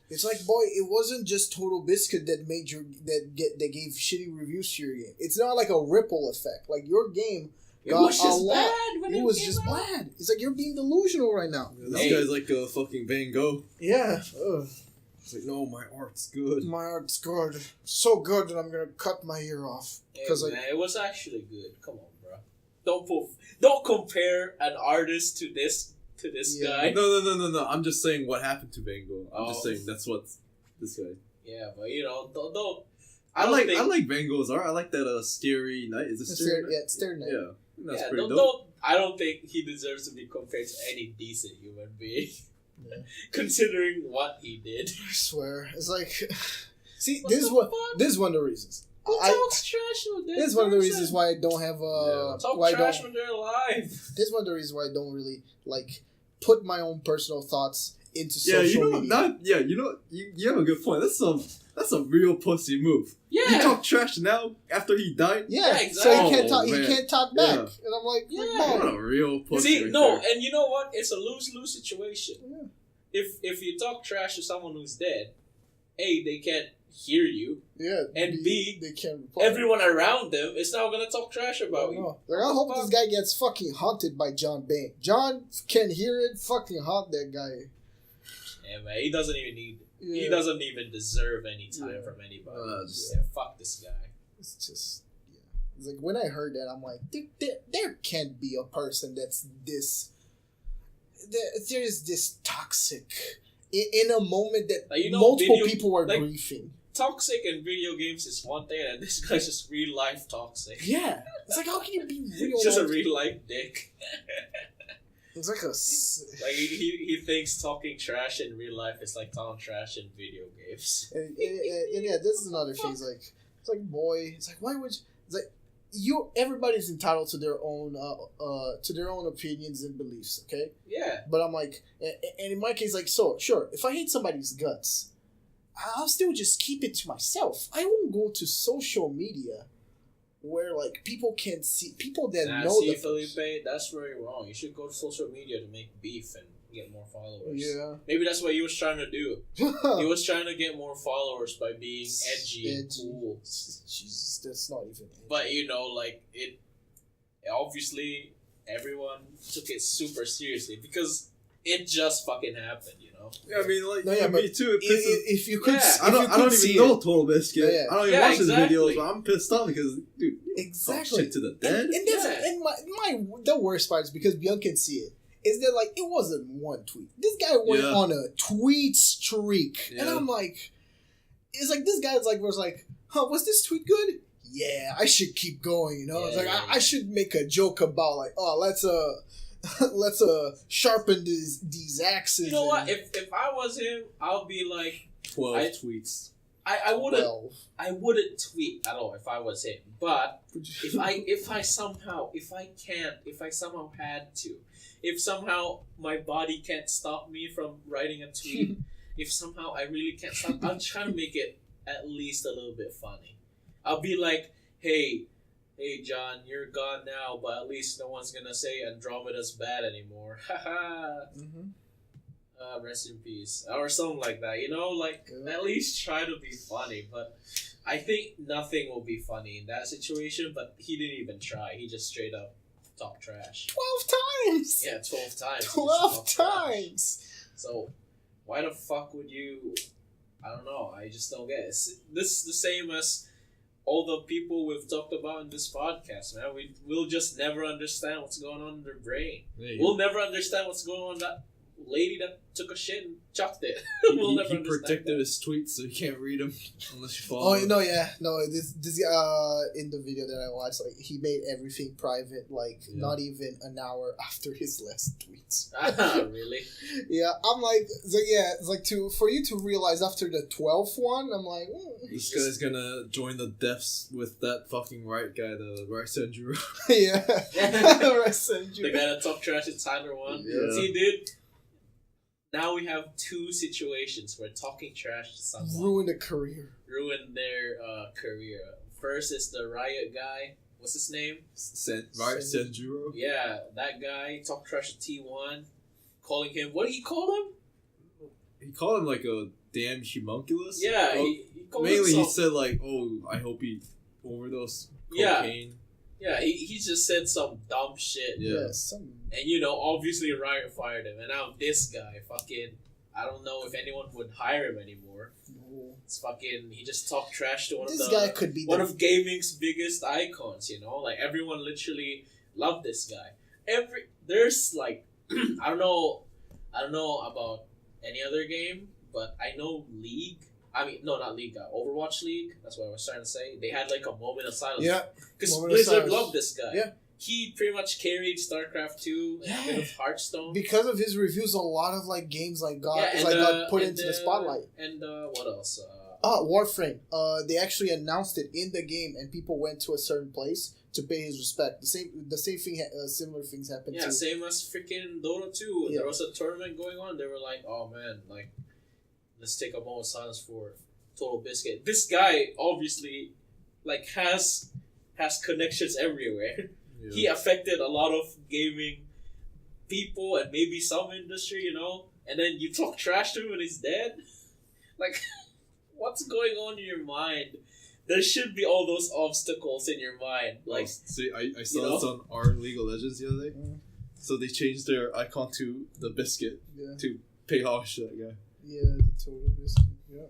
It's like, boy, it wasn't just TotalBiscuit that that gave shitty reviews to your game. It's not like a ripple effect. Like, your game got a lot. It was just bad. It's like you're being delusional right now. Yeah, this guy's like a fucking Van Gogh. Yeah. It's like, no, my art's good. My art's good. So good that I'm gonna cut my ear off. Because it was actually good. Come on, bro. Don't compare an artist to this guy. No. I'm just saying what happened to Van Gogh. I'm just saying that's what this guy. Yeah, but you know, don't. I like Van Gogh's art. I like that scary night. Is it scary night? Yeah, it's scary night. Yeah. That's pretty dope. I don't think he deserves to be compared to any decent human being. Yeah. Considering what he did. I swear. It's like... See, this is one of the reasons. Who talks trash with this is one of the reasons why I don't have talk trash when they're alive. This is one of the reasons why I don't really, like, put my own personal thoughts into social media. You have a good point. That's a real pussy move. Yeah. You talk trash now after he died? Yeah, exactly. So he can't talk back. Yeah. And I'm like, what a real pussy. See, and you know what? It's a lose-lose situation. Yeah. if you talk trash to someone who's dead, A, they can't hear you, Yeah. and B, they can't reply. everyone around them is now gonna talk trash about you. Like, I hope this guy gets fucking haunted by John Bain. John can hear it. Fucking haunt that guy. Yeah, man, he doesn't even need. Yeah. He doesn't even deserve any time from anybody. Yeah, fuck this guy. It's just, yeah. It's like when I heard that, I'm like, there can't be a person that's this. There's this toxic in a moment that multiple people are grieving. Toxic in video games is one thing, and this guy's just real life toxic. Yeah, it's like, how can you be real? Just a real life dick. It's like like he thinks talking trash in real life is like talking trash in video games. And yeah, this is another thing. It's like boy, it's like, why would you, it's like everybody's entitled to their own opinions and beliefs, okay? Yeah. But I'm like, and in my case, like, so sure, if I hate somebody's guts, I'll still just keep it to myself. I won't go to social media where like people can see people that know. See, Felipe, that's where you're wrong. You should go to social media to make beef and get more followers. Yeah. Maybe that's what he was trying to do. He was trying to get more followers by being edgy and cool. Jesus, that's not even edgy. But like it obviously everyone took it super seriously because it just fucking happened, Yeah, I mean, like, no, yeah, me too. If you could, yeah. I don't even know TotalBiscuit. Yeah, yeah. I don't even watch his videos, but I'm pissed off because, dude, exactly shit to the dead. And that's the worst part is because Beyond can see it. Is that like it wasn't one tweet? This guy went on a tweet streak, and I'm like, it's like this guy's like was like, huh? Was this tweet good? Yeah, I should keep going. It's like I should make a joke about like, oh, let's sharpen these axes. You know what? If I was him, I'll be like 12 tweets. I wouldn't tweet at all if I was him. But if I somehow had to, if somehow my body can't stop me from writing a tweet, if somehow I really can't stop, I'll try to make it at least a little bit funny. I'll be like, hey John, you're gone now, but at least no one's gonna say Andromeda's bad anymore. Haha. Rest in peace, or something like that. At least try to be funny. But I think nothing will be funny in that situation. But he didn't even try. He just straight up talked trash. 12 times. Yeah, 12 times. 12 times. So why the fuck would you? I don't know. I just don't get it. This is the same as all the people we've talked about in this podcast, man. We'll just never understand what's going on in their brain. We'll never understand what's going on in that lady that took a shit and chucked it. He protected his tweets so you can't read them unless you follow him. This in the video that I watched, like he made everything private, not even an hour after his last tweets. Really? Yeah, I'm like, it's like for you to realize after the 12th one, I'm like, this guy's gonna join the deaths with that fucking right guy, the Rice Andrew. Yeah, Rice Andrew. The guy that talked trash in Tyler 1. Yeah. See, dude. Now we have two situations where talking trash to someone ruin their career. First is the Riot guy. What's his name? Senjuro? Yeah, that guy talked trash to T1, calling him. What did he call him? He called him like a damn homunculus. Yeah, well, he called mainly himself. he said like, "Oh, I hope he overdosed cocaine." Yeah, he just said some dumb shit. Yeah. And obviously Riot fired him, and now this guy I don't know if anyone would hire him anymore. No. It's he just talked trash to one of gaming's biggest icons, like everyone literally loved this guy. There's like I don't know about any other game, but I know League. I mean, no, not League. Overwatch League. That's what I was trying to say. They had like a moment of silence. Yeah, because Blizzard loved this guy. Yeah, he pretty much carried StarCraft 2 and a bit of Hearthstone. Because of his reviews, a lot of like games got put into the spotlight. And what else? Warframe. They actually announced it in the game, and people went to a certain place to pay his respect. The same thing. Similar things happened. Yeah, too. Same as freaking Dota 2. Yeah. There was a tournament going on. They were like, "Oh man, like, let's take a moment of silence for TotalBiscuit." This guy obviously like has connections everywhere. Yeah. He affected a lot of gaming people and maybe some industry, and then you talk trash to him when he's dead. Like, what's going on in your mind? There should be all those obstacles in your mind. Like, see, I saw this on our League of Legends the other day. So they changed their icon to the biscuit to pay homage to that guy. Yeah, the TotalBiscuit. Yeah.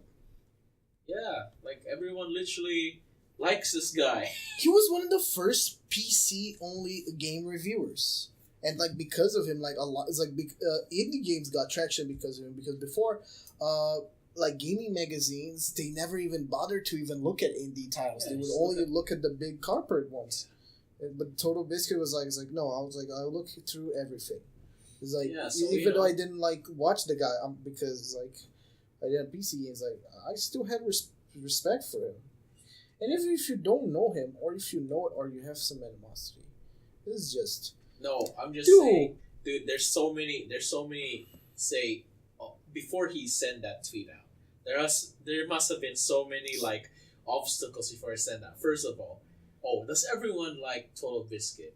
yeah, like everyone literally likes this guy. He was one of the first PC only game reviewers, and like because of him, like a lot, it's like indie games got traction because of him. Because before, like gaming magazines, they never even bothered to even look at indie titles. They would only look at the big corporate ones. But TotalBiscuit was like, it's like no, I was like I'll look through everything. It's like even though I didn't like watch the guy, because like I did PC games, like I still had respect for him. And even if you don't know him, or if you know it, or you have some animosity, this is just no. I'm just saying, dude. There's so many. Say, before he sent that tweet out, there must have been so many like obstacles before he sent that. First of all, does everyone like TotalBiscuit?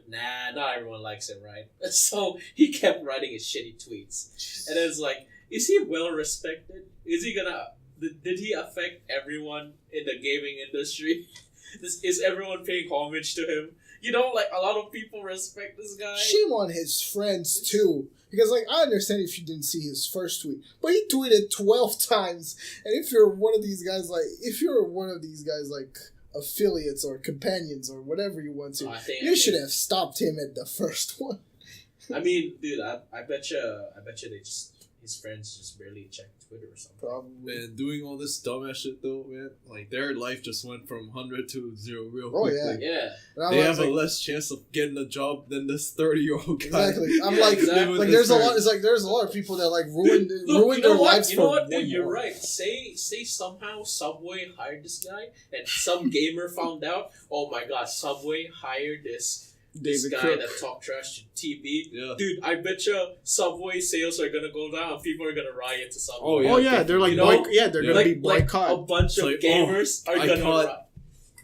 Nah, not everyone likes him, right? So he kept writing his shitty tweets, and it's like, is he well respected? Is he gonna? Did he affect everyone in the gaming industry? Is everyone paying homage to him? You know, like a lot of people respect this guy. Shame on his friends too, because like I understand if you didn't see his first tweet, but he tweeted 12 times. And if you're one of these guys, like affiliates or companions or whatever you want to, you should have stopped him at the first one. I mean, dude, I bet you they just his friends just barely check Twitter or something. Probably. Man, doing all this dumbass shit though, man, like their life just went from 100 to 0 real quickly. Yeah. They have a less chance of getting a job than this 30-year-old guy. Exactly. I'm like, like there's a lot. It's like there's a lot of people that like ruined their lives. You know what? Dude, you're right. Say somehow Subway hired this guy, and some gamer found out. Oh my God, Subway hired this guy that talked trash to TB. Yeah. Dude, I bet you Subway sales are gonna go down. People are gonna riot to Subway. Oh yeah, they're like, they're gonna be boycott. Like a bunch of gamers are gonna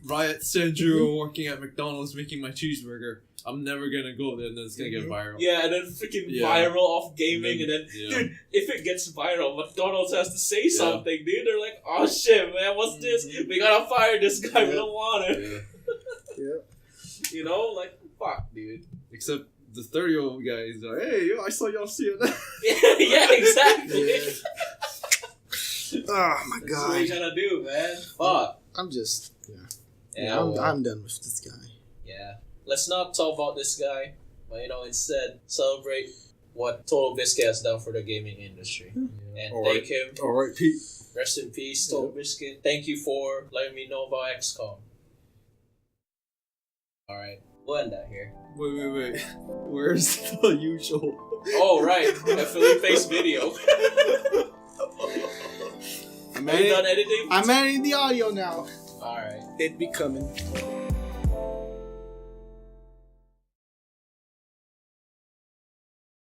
riot. Sandra working at McDonald's making my cheeseburger. I'm never gonna go there, and then it's gonna get viral. Yeah, and then freaking viral off gaming, and then dude, if it gets viral, McDonald's has to say something, dude. They're like, oh shit, man, what's this? We gotta fire this guy. We don't want it. Yeah. You know, like. Fuck, dude. Except the 30-year-old guy is like, hey, I saw y'all see it. Yeah, exactly. Oh my God. That's what you gotta do, man. Fuck. I'm just, I'm done with this guy. Yeah. Let's not talk about this guy, but instead celebrate what TotalBiscuit has done for the gaming industry. Yeah. And thank him. Alright, Pete. Rest in peace, TotalBiscuit. Thank you for letting me know about XCOM. Alright. We'll end that here. Wait. Where's the usual? Oh, right. Felipe's video. Are you done editing? I'm editing the audio now. Alright. It be coming.